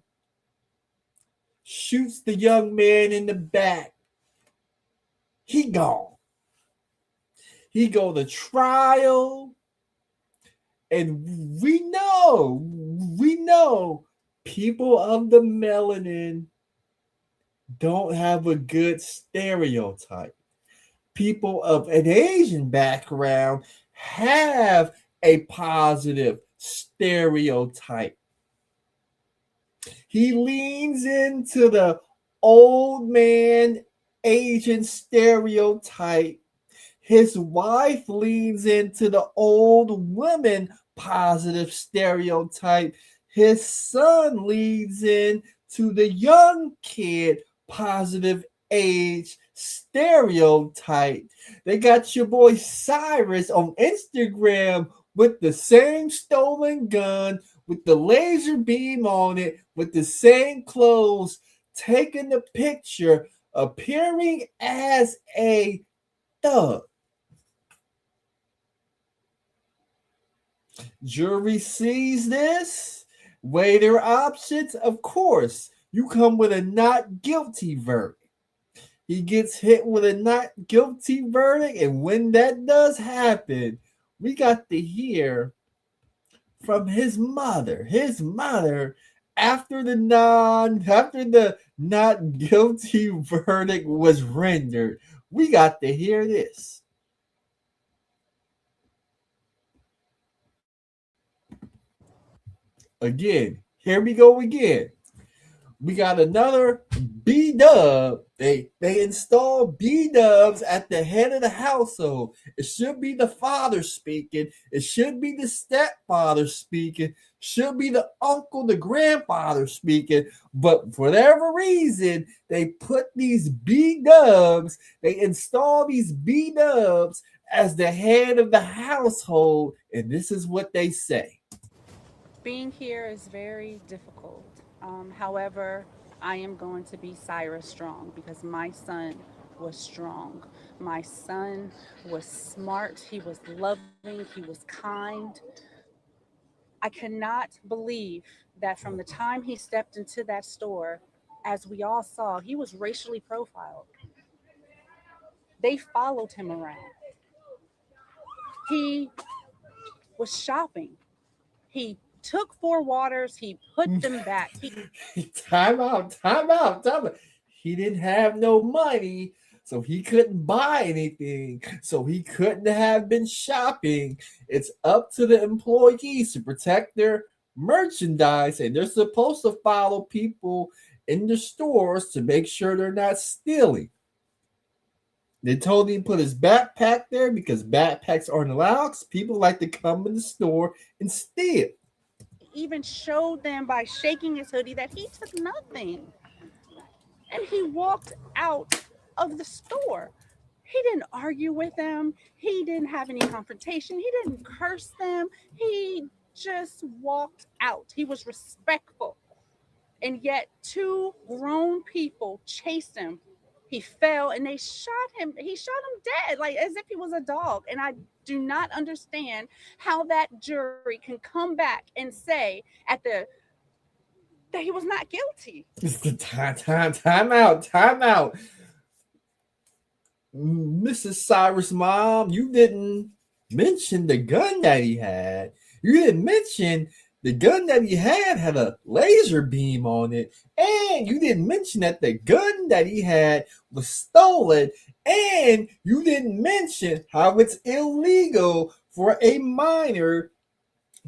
shoots the young man in the back. He gone. He go to trial. And we know people of the melanin don't have a good stereotype. People of an Asian background have a positive stereotype. He leans into the old man Asian stereotype. His wife leans into the old woman positive stereotype. His son leads into the young kid positive age stereotype. They got your boy Cyrus on Instagram with the same stolen gun, with the laser beam on it, with the same clothes, taking the picture, appearing as a thug. Jury sees this, weigh their options. Of course, you come with a not guilty verdict. He gets hit with a not guilty verdict, and when that does happen, we got to hear from his mother. His mother, after the not guilty verdict was rendered, we got to hear this. Again, here we go again. We got another B-dub. They install B-dubs at the head of the household. It should be the father speaking. It should be the stepfather speaking. Should be the uncle, the grandfather speaking. But for whatever reason, they put these B-dubs, they install these B-dubs as the head of the household. And this is what they say. Being here is very difficult. However, I am going to be Cyrus strong because my son was strong. My son was smart. He was loving. He was kind. I cannot believe that from the time he stepped into that store, as we all saw, he was racially profiled. They followed him around. He was shopping. He took 4 waters, he put them back. Time out. He didn't have no money, so he couldn't buy anything. So he couldn't have been shopping. It's up to the employees to protect their merchandise, and they're supposed to follow people in the stores to make sure they're not stealing. They told him to put his backpack there because backpacks aren't allowed. People like to come in the store and steal. Even showed them by shaking his hoodie that he took nothing. And he walked out of the store. He didn't argue with them. He didn't have any confrontation. He didn't curse them. He just walked out. He was respectful. And yet 2 grown people chased him. He fell and they shot him. He shot him dead, like as if he was a dog. And I do not understand how that jury can come back and say at the that he was not guilty. It's the time out. Mrs. Cyrus' mom, you didn't mention the gun that he had. You didn't mention the gun that he had a laser beam on it. And you didn't mention that the gun that he had was stolen. And you didn't mention how it's illegal for a minor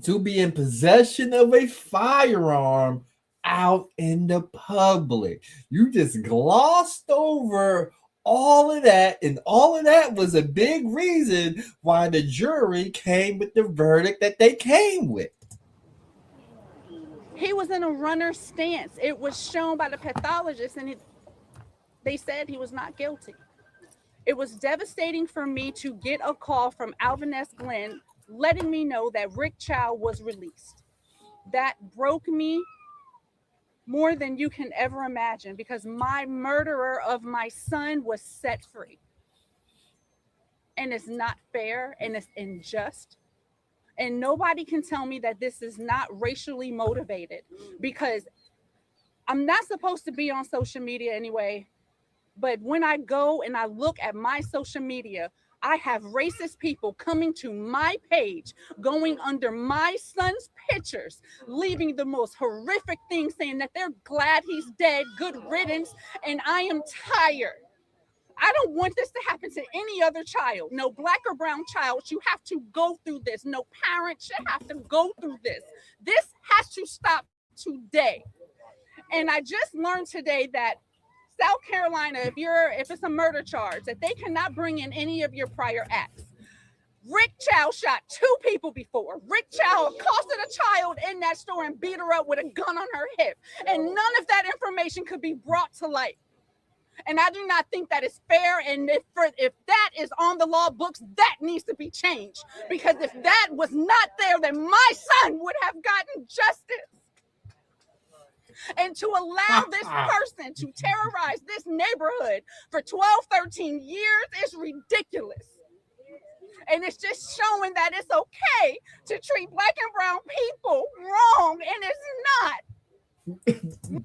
to be in possession of a firearm out in the public. You just glossed over all of that, and all of that was a big reason why the jury came with the verdict that they came with. He was in a runner's stance. It was shown by the pathologist, and they said he was not guilty. It was devastating for me to get a call from Alvin S. Glenn letting me know that Rick Chow was released. That broke me more than you can ever imagine, because my murderer of my son was set free. And it's not fair, and it's unjust. And nobody can tell me that this is not racially motivated, because I'm not supposed to be on social media anyway. But when I go and I look at my social media, I have racist people coming to my page, going under my son's pictures, leaving the most horrific things, saying that they're glad he's dead, good riddance, and I am tired. I don't want this to happen to any other child. No black or brown child should have to go through this. No parent should have to go through this. This has to stop today. And I just learned today that South Carolina, if it's a murder charge, that they cannot bring in any of your prior acts. Rick Chow shot 2 people before. Rick Chow accosted a child in that store and beat her up with a gun on her hip. And none of that information could be brought to light. And I do not think that is fair. And if that is on the law books, that needs to be changed. Because if that was not there, then my son would have gotten justice. And to allow this person to terrorize this neighborhood for 12, 13 years is ridiculous. And it's just showing that it's okay to treat black and brown people wrong, and it's not.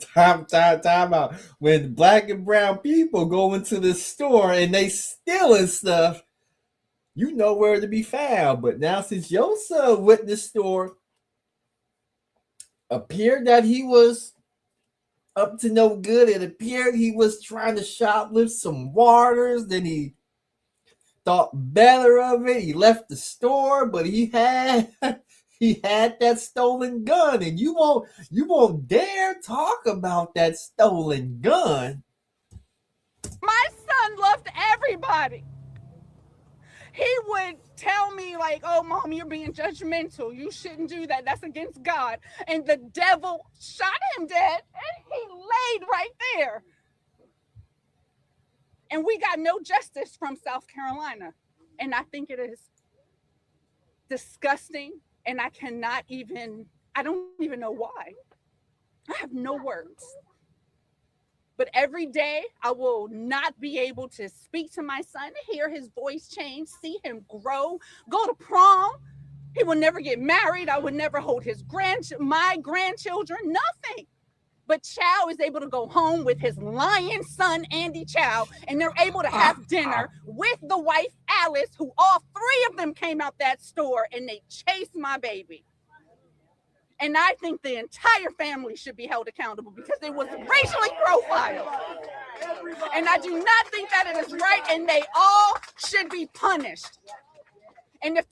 Time out. When black and brown people go into the store and they stealing stuff, you know where to be found. But now, since your son went in the store, appeared that he was up to no good. It appeared he was trying to shoplift some waters. Then he thought better of it. He left the store, but he had that stolen gun, and you won't dare talk about that stolen gun. My son loved everybody. He would tell me like, "Oh, Mom, you're being judgmental. You shouldn't do that. That's against God." And the devil shot him dead, and he laid right there. And we got no justice from South Carolina. And I think it is disgusting. And I don't even know why. I have no words. But every day I will not be able to speak to my son, hear his voice change, see him grow, go to prom. He will never get married. I would never hold my grandchildren, nothing. But Chow is able to go home with his lion son, Andy Chow, and they're able to have dinner with the wife, Alice, who all 3 of them came out that store and they chased my baby. And I think the entire family should be held accountable because it was racially profiled. And I do not think that it is right, and they all should be punished. And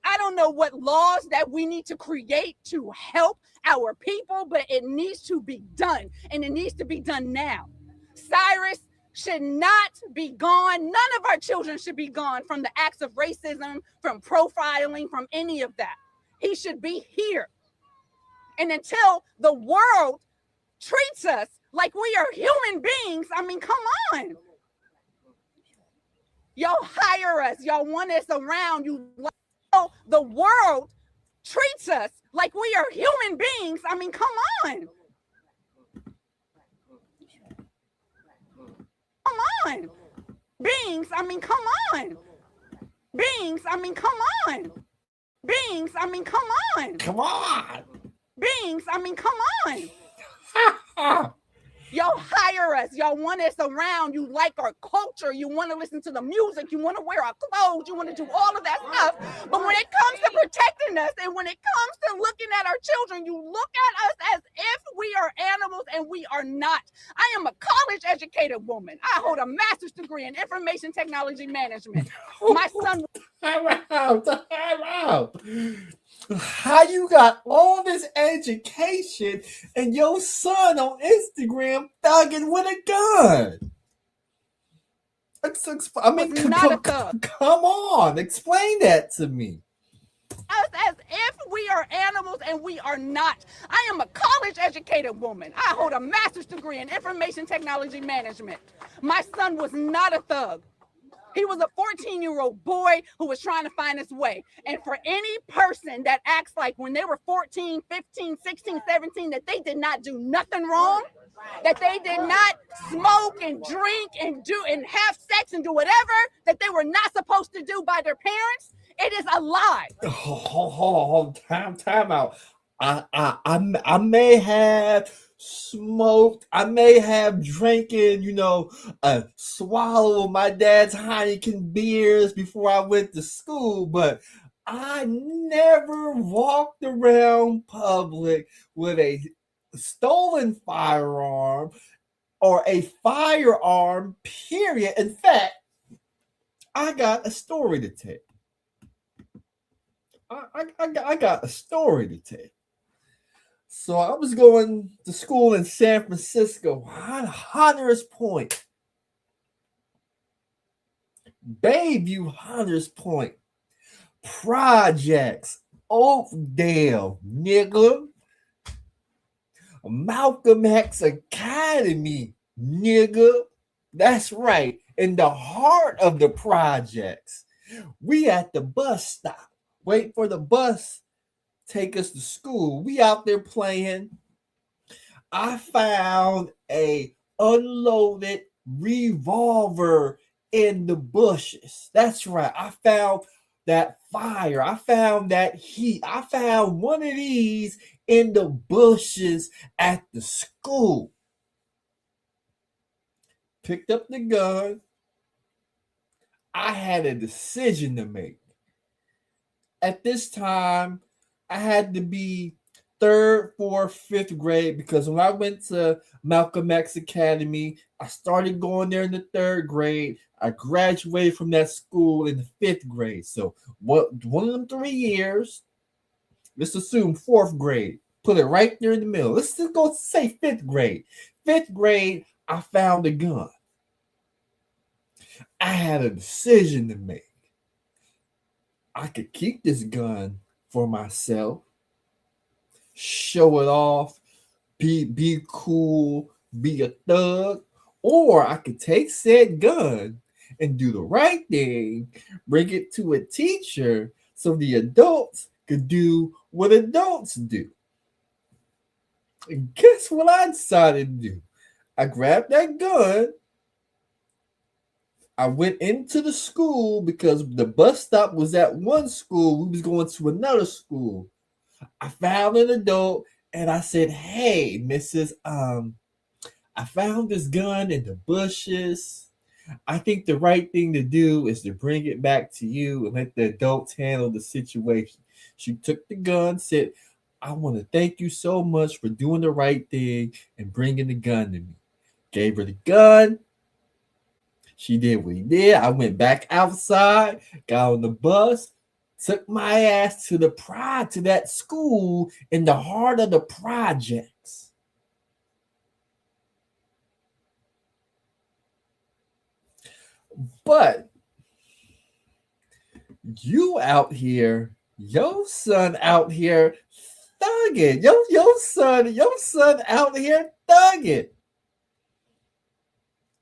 I don't know what laws that we need to create to help our people, but it needs to be done, and it needs to be done now. Cyrus should not be gone. None of our children should be gone from the acts of racism, from profiling, from any of that. He should be here. And until the world treats us like we are human beings, I mean, come on. Y'all hire us. Y'all want us around. The world treats us like we are human beings. I mean, come on. Come on. Beings, I mean, come on. Beings, I mean, come on. Beings, I mean, come on. Come on. Beings, I mean, come on. Y'all hire us. Y'all want us around. You like our culture. You want to listen to the music. You want to wear our clothes. You want to do all of that stuff. But when it comes to protecting us and when it comes to looking at our children, you look at us as if we are animals, and we are not. I am a college-educated woman. I hold a master's degree in information technology management. My son. Time out. How you got all this education and your son on Instagram thugging with a gun? I mean, come on, explain that to me. Us as if we are animals, and we are not. I am a college-educated woman. I hold a master's degree in information technology management. My son was not a thug. He was a 14-year-old boy who was trying to find his way. And for any person that acts like when they were 14, 15, 16, 17, that they did not do nothing wrong, that they did not smoke and drink and do and have sex and do whatever that they were not supposed to do by their parents, it is a lie. Hold on, time out. I may have smoked, I may have drinking, a swallow of my dad's Heineken beers before I went to school, but I never walked around public with a stolen firearm or a firearm, period. In fact, I got a story to tell. I got a story to tell. So I was going to school in San Francisco, Hunters Point, Bayview, Hunters Point, Projects, Oakdale, nigga, Malcolm X Academy, nigga. That's right, in the heart of the projects. We at the bus stop, wait for the bus take us to school. We out there playing. I found a unloaded revolver in the bushes. That's right. I found that fire. I found that heat. I found one of these in the bushes at the school. Picked up the gun. I had a decision to make. At this time, I had to be 3rd, 4th, 5th grade, because when I went to Malcolm X Academy, I started going there in the 3rd grade. I graduated from that school in the 5th grade. So one of them 3 years, let's assume 4th grade, put it right there in the middle. Let's just go say 5th grade. 5th grade, I found a gun. I had a decision to make. I could keep this gun for myself, show it off, be cool, be a thug, or I could take said gun and do the right thing, bring it to a teacher so the adults could do what adults do. And guess what I decided to do? I grabbed that gun. I went into the school because the bus stop was at one school. We was going to another school. I found an adult and I said, "Hey, Mrs. I found this gun in the bushes. I think the right thing to do is to bring it back to you and let the adults handle the situation." She took the gun, said, "I want to thank you so much for doing the right thing and bringing the gun to me." Gave her the gun. She did what he did. I went back outside, got on the bus, took my ass to that school in the heart of the projects. But you out here, your son out here thugging. Your son out here thugging.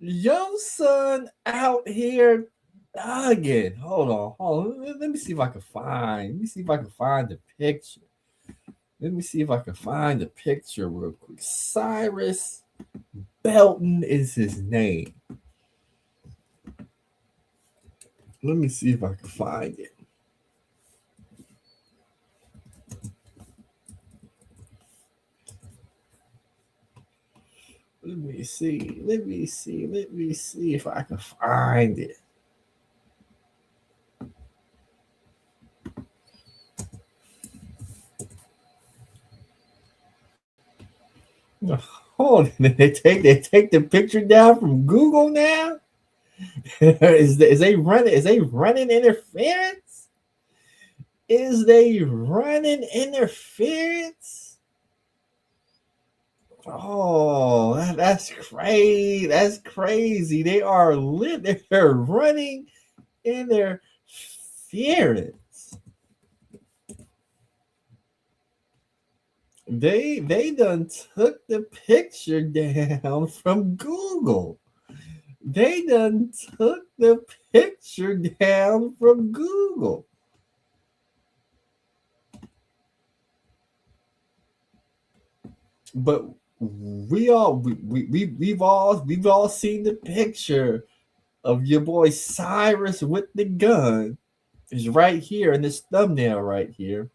Your son out here thugging. Hold on. Let me see if I can find the picture. Let me see if I can find the picture real quick. Cyrus Belton is his name. Let me see if I can find it. Let me see. Let me see if I can find it. Hold on. They take the picture down from Google now? Is they running interference? Is they running interference? Oh, that's crazy. That's crazy. They're running interference. They done took the picture down from Google. They done took the picture down from Google. But we've all seen the picture of your boy Cyrus with the gun. It's right here in this thumbnail right here.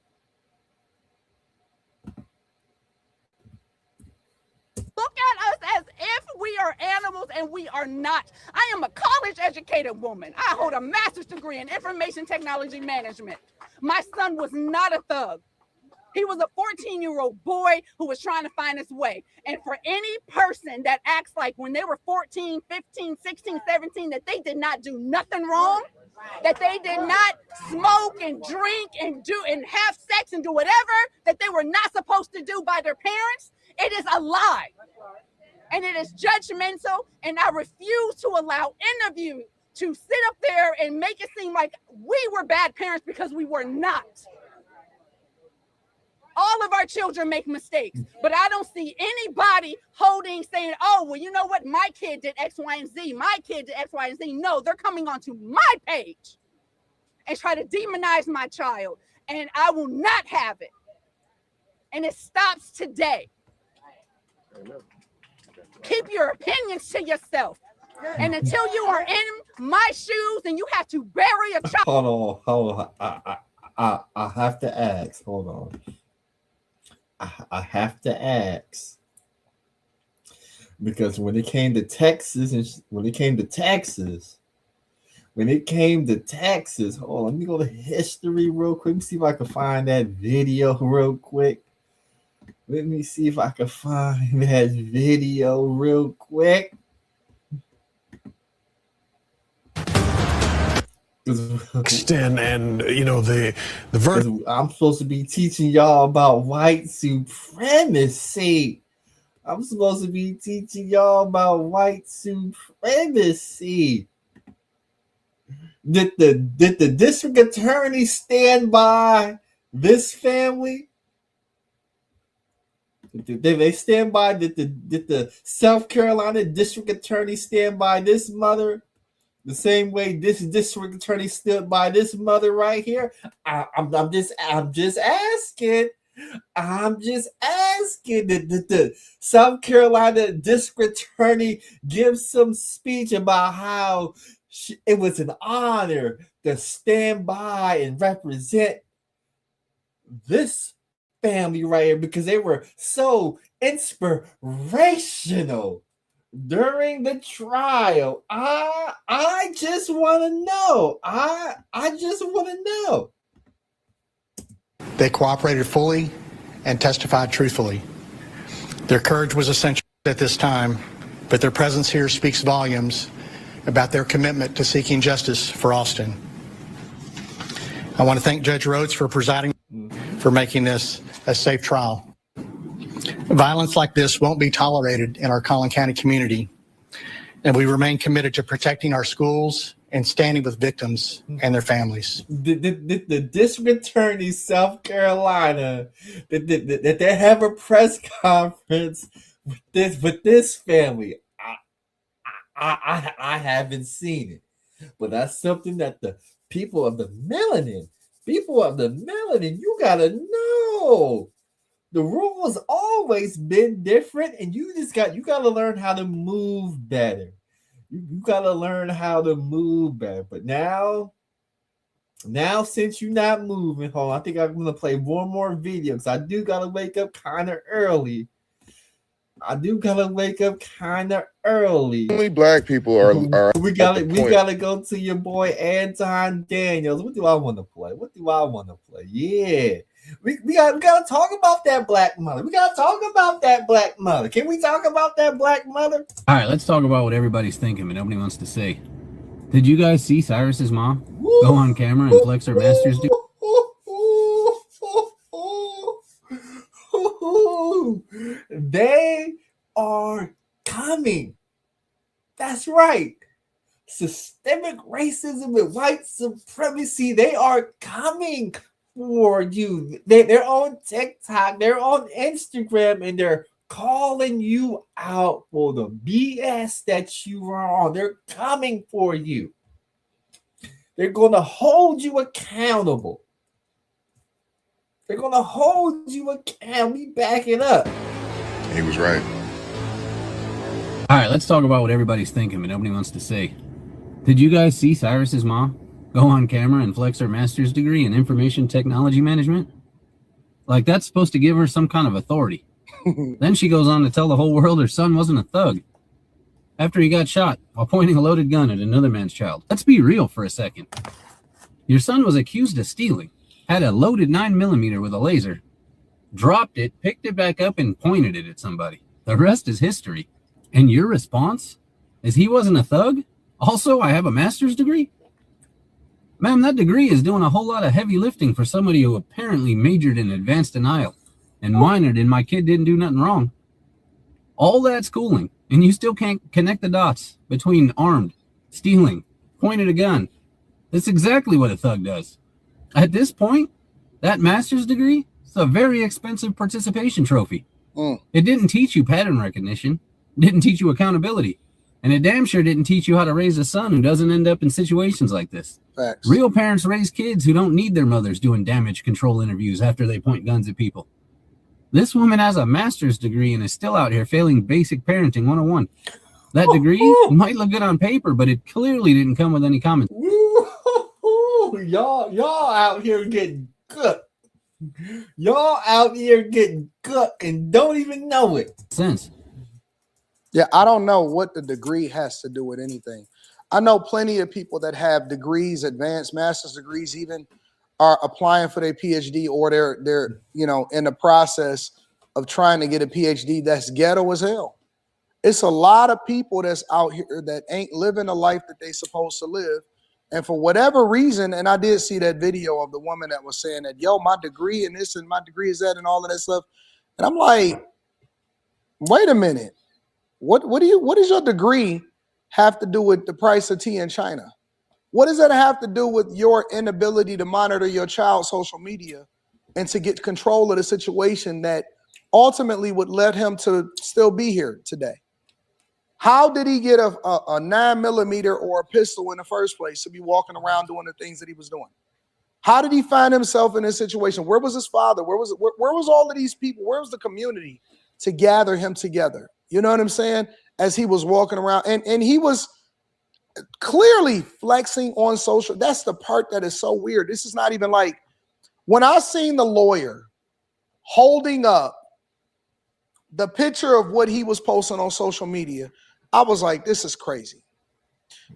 Look at us as if we are animals, and we are not. I am a college-educated woman. I hold a master's degree in information technology management. My son was not a thug. He was a 14-year-old boy who was trying to find his way. And for any person that acts like when they were 14, 15, 16, 17, that they did not do nothing wrong, that they did not smoke and drink and have sex and do whatever that they were not supposed to do by their parents, it is a lie. And it is judgmental, and I refuse to allow any of you to sit up there and make it seem like we were bad parents, because we were not. All of our children make mistakes, but I don't see anybody saying, oh, well, you know what? My kid did X, Y, and Z. My kid did X, Y, and Z. No, they're coming onto my page and try to demonize my child, and I will not have it. And it stops today. Keep your opinions to yourself. And until you are in my shoes and you have to bury a child. Hold on. I have to ask. Hold on. I have to ask, because when it came to Texas, hold on, let me go to history real quick. Let me see if I can find that video real quick. And the verdict. I'm supposed to be teaching y'all about white supremacy. Did the district attorney stand by this family? Did they stand by? Did the South Carolina district attorney stand by this mother the same way this district attorney stood by this mother right here? I'm just asking. Did the South Carolina district attorney give some speech about how it was an honor to stand by and represent this family right here, because they were so inspirational during the trial? I just want to know. I just want to know. They cooperated fully and testified truthfully. Their courage was essential at this time, but their presence here speaks volumes about their commitment to seeking justice for Austin. I want to thank Judge Rhodes for presiding, for making this a safe trial. Violence like this won't be tolerated in our Collin County community, and we remain committed to protecting our schools and standing with victims and their families. The district attorney, South Carolina, that they have a press conference with this family. I haven't seen it, but that's something that the people of the melanin, you gotta know. The rules always been different, and you gotta learn how to move better. You gotta learn how to move better. But now since you're not moving, hold on, I think I'm gonna play one more video because I do gotta wake up kind of early. I do gotta wake up kind of early. Only black people are We gotta go to your boy Anton Daniels. What do I want to play? Yeah. We gotta talk about that black mother. Can we talk about that black mother? All right, let's talk about what everybody's thinking, but nobody wants to say. Did you guys see Cyrus's mom go on camera and flex her master's degree? They are coming. That's right. Systemic racism and white supremacy, they are coming for you. They're on TikTok, they're on Instagram, and they're calling you out for the BS that you are on. They're coming for you. They're going to hold you accountable. They're going to hold you accountable. We back it up. He was right. All right, let's talk about what everybody's thinking, but nobody wants to say. Did you guys see Cyrus's mom go on camera and flex her master's degree in information technology management? Like, that's supposed to give her some kind of authority. Then she goes on to tell the whole world her son wasn't a thug after he got shot while pointing a loaded gun at another man's child. Let's be real for a second. Your son was accused of stealing, had a loaded 9mm with a laser, dropped it, picked it back up, and pointed it at somebody. The rest is history. And your response is he wasn't a thug? Also, I have a master's degree? Ma'am, that degree is doing a whole lot of heavy lifting for somebody who apparently majored in advanced denial and minored in my kid didn't do nothing wrong. All that schooling, and you still can't connect the dots between armed, stealing, pointed a gun. That's exactly what a thug does. At this point, that master's degree is a very expensive participation trophy. It didn't teach you pattern recognition, didn't teach you accountability, and it damn sure didn't teach you how to raise a son who doesn't end up in situations like this. Facts. Real parents raise kids who don't need their mothers doing damage control interviews after they point guns at people. This woman has a master's degree and is still out here failing basic parenting 101. That degree might look good on paper, but it clearly didn't come with any comments. Y'all out here getting cooked. Y'all out here getting cooked and don't even know it. Sense. Yeah, I don't know what the degree has to do with anything. I know plenty of people that have degrees, advanced master's degrees, even are applying for their PhD, or they're in the process of trying to get a PhD. That's ghetto as hell. It's a lot of people that's out here that ain't living the life that they supposed to live. And for whatever reason, and I did see that video of the woman that was saying that, yo, my degree and this and my degree is that and all of that stuff. And I'm like, wait a minute. What does your degree have to do with the price of tea in China? What does that have to do with your inability to monitor your child's social media and to get control of the situation that ultimately would let him to still be here today? How did he get a 9mm or a pistol in the first place to be walking around doing the things that he was doing? How did he find himself in this situation? Where was his father? Where was all of these people? Where was the community to gather him together? You know what I'm saying? As he was walking around, and he was clearly flexing on social. That's the part that is so weird. This is not even like when I seen the lawyer holding up the picture of what he was posting on social media, I was like, this is crazy.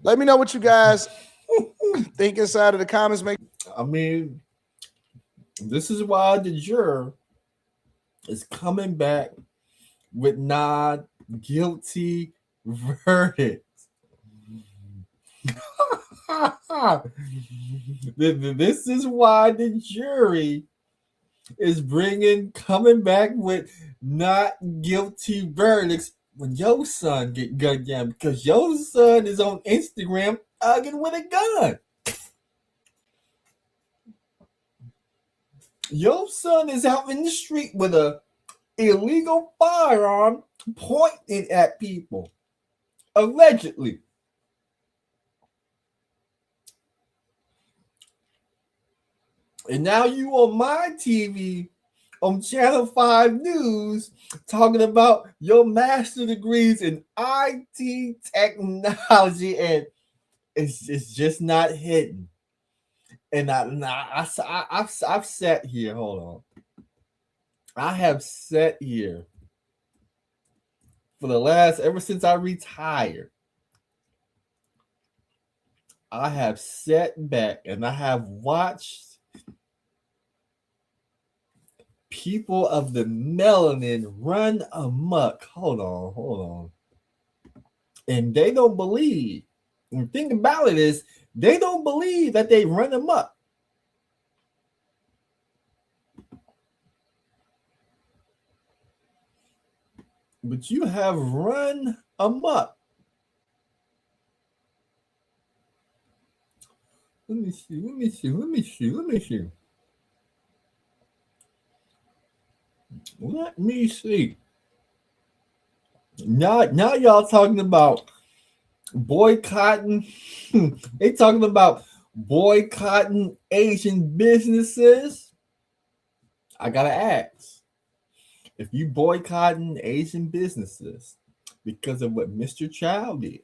Let me know what you guys think inside of the comments. I mean, this is why the juror is coming back with not guilty verdict. This is why the jury is coming back with not guilty verdicts when your son get gunned down, because your son is on Instagram hugging with a gun. Your son is out in the street with a illegal firearm pointing at people, allegedly. And now you on my TV on Channel 5 News talking about your master degrees in IT technology, and it's just not hidden. And I've sat here. Hold on. I have sat here ever since I retired, I have sat back and I have watched people of the melanin run amok. Hold on. And they don't believe. And the thing about it is, they don't believe that they run amok. But you have run amok. Let me see. Now y'all talking about boycotting. They talking about boycotting Asian businesses. I gotta ask, if you boycotting Asian businesses because of what Mr. Chow did,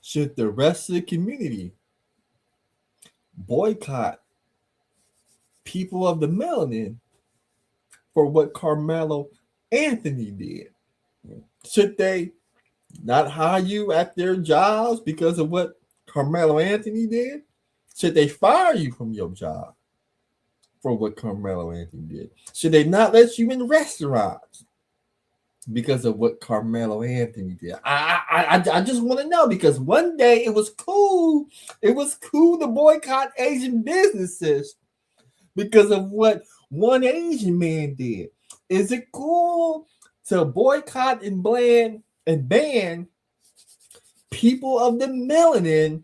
should the rest of the community boycott people of the melanin for what Karmel Anthony did? Should they not hire you at their jobs because of what Karmel Anthony did? Should they fire you from your job for what Karmel Anthony did? Should they not let you in restaurants because of what Karmel Anthony did? I just want to know, because one day it was cool. It was cool to boycott Asian businesses because of what one Asian man did. Is it cool to boycott and ban people of the melanin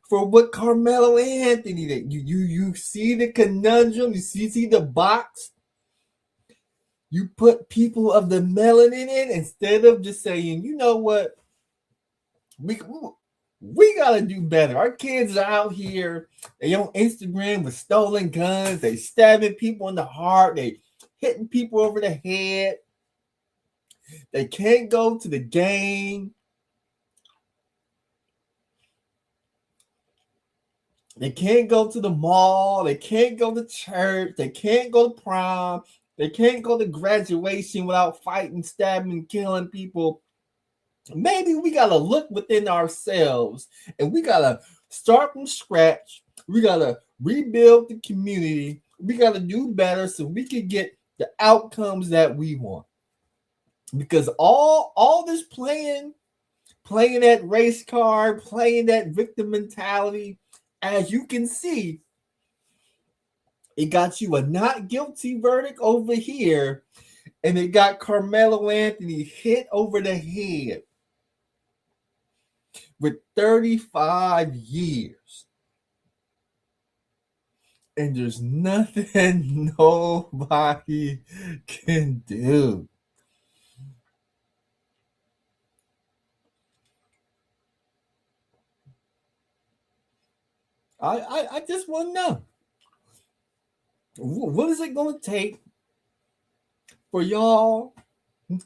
for what Karmel Anthony did? You see the conundrum? You see the box? You put people of the melanin in instead of just saying, you know what, we gotta do better. Our kids are out here, they on Instagram with stolen guns, they stabbing people in the heart, they hitting people over the head. They can't go to the game. They can't go to the mall. They can't go to church. They can't go to prom. They can't go to graduation without fighting, stabbing, killing people. Maybe we got to look within ourselves and we got to start from scratch. We got to rebuild the community. We got to do better so we can get the outcomes that we want. Because all this playing that race card, playing that victim mentality, as you can see, it got you a not guilty verdict over here, and it got Karmel Anthony hit over the head with 35 years. And there's nothing nobody can do. I just want to know, what is it going to take for y'all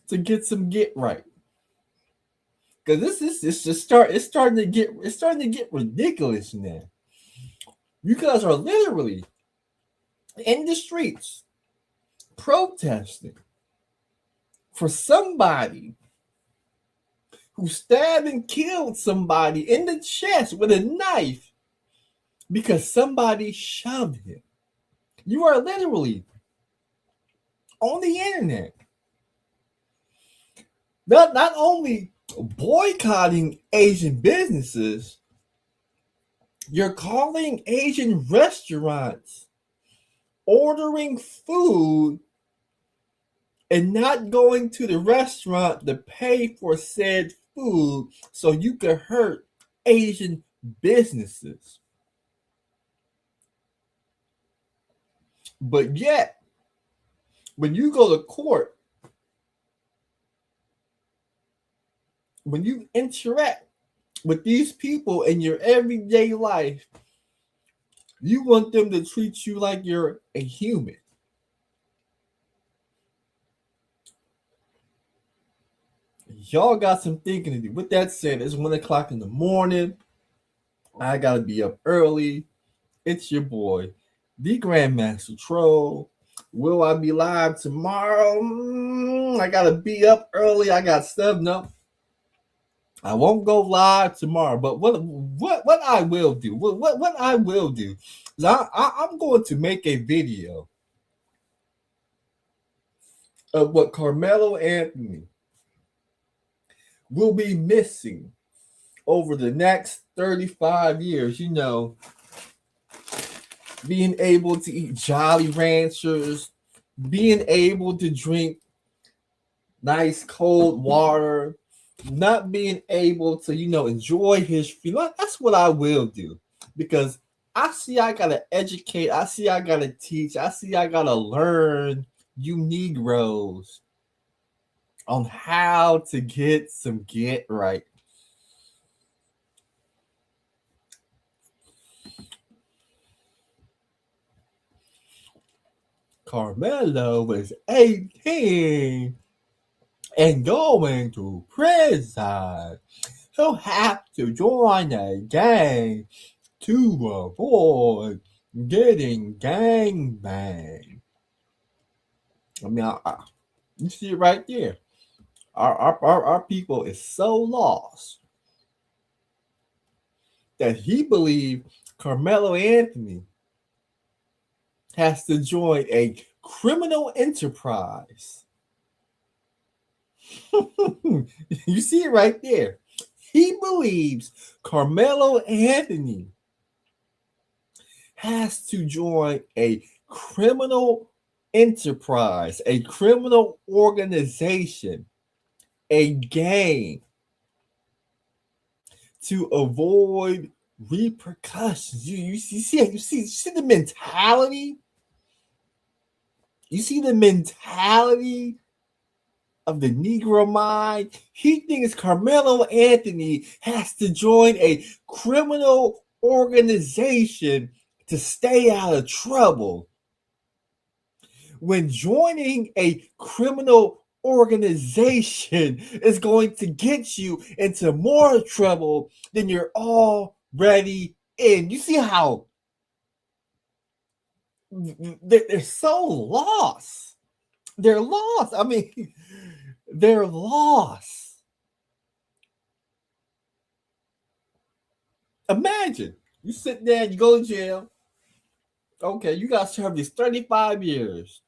to get some get right? Because it's starting to get ridiculous now. You guys are literally in the streets protesting for somebody who stabbed and killed somebody in the chest with a knife because somebody shoved him. You are literally on the internet not only boycotting Asian businesses, you're calling Asian restaurants, ordering food, and not going to the restaurant to pay for said food so you could hurt Asian businesses. But yet, when you go to court, when you interact with these people in your everyday life, you want them to treat you like you're a human. Y'all got some thinking to do. With that said, it's 1 o'clock in the morning. I gotta be up early. It's your boy, the Grandmaster Troll. Will I be live tomorrow? I gotta be up early. I got stuff. No, I won't go live tomorrow. But what I will do? What I will do is I'm going to make a video of what Karmel Anthony will be missing over the next 35 years. You know, being able to eat Jolly Ranchers, being able to drink nice cold water, not being able to, enjoy his feelings. That's what I will do, because I see I gotta educate, I see I gotta teach, I see I gotta learn you Negroes on how to get some get right. Carmelo was 18 and going to prison. He'll have to join a gang to avoid getting gangbanged. I mean, you see it right there. Our people is so lost that he believed Karmel Anthony has to join a criminal enterprise. You see it right there. He believes Karmel Anthony has to join a criminal enterprise, a criminal organization, a gang, to avoid repercussions. You see the mentality? You see the mentality of the Negro mind? He thinks Karmel Anthony has to join a criminal organization to stay out of trouble. When joining a criminal organization is going to get you into more trouble than you're already in. You see how they're so lost. They're lost. I mean, they're lost. Imagine you sit there and you go to jail. Okay, you got to serve these 35 years.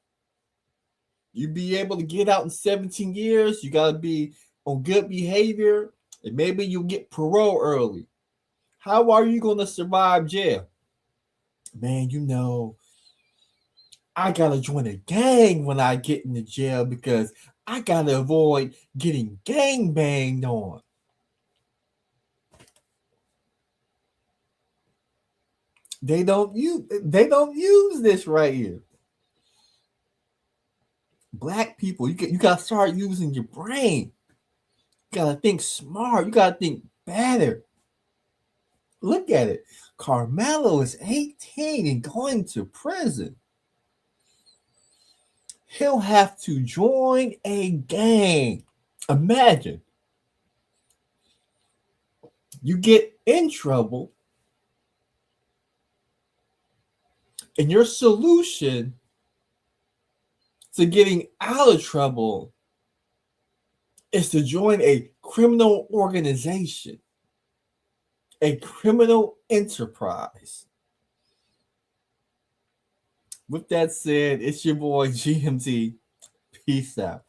You be able to get out in 17 years. You got to be on good behavior, and maybe you'll get parole early. How are you going to survive jail? Man, I got to join a gang when I get into jail because I got to avoid getting gang banged on. They don't use this right here. Black people, you got to start using your brain. You got to think smart. You got to think better. Look at it. Carmelo is 18 and going to prison. He'll have to join a gang. Imagine. You get in trouble, and your solution to getting out of trouble is to join a criminal organization, a criminal enterprise. With that said, it's your boy GMT. Peace out.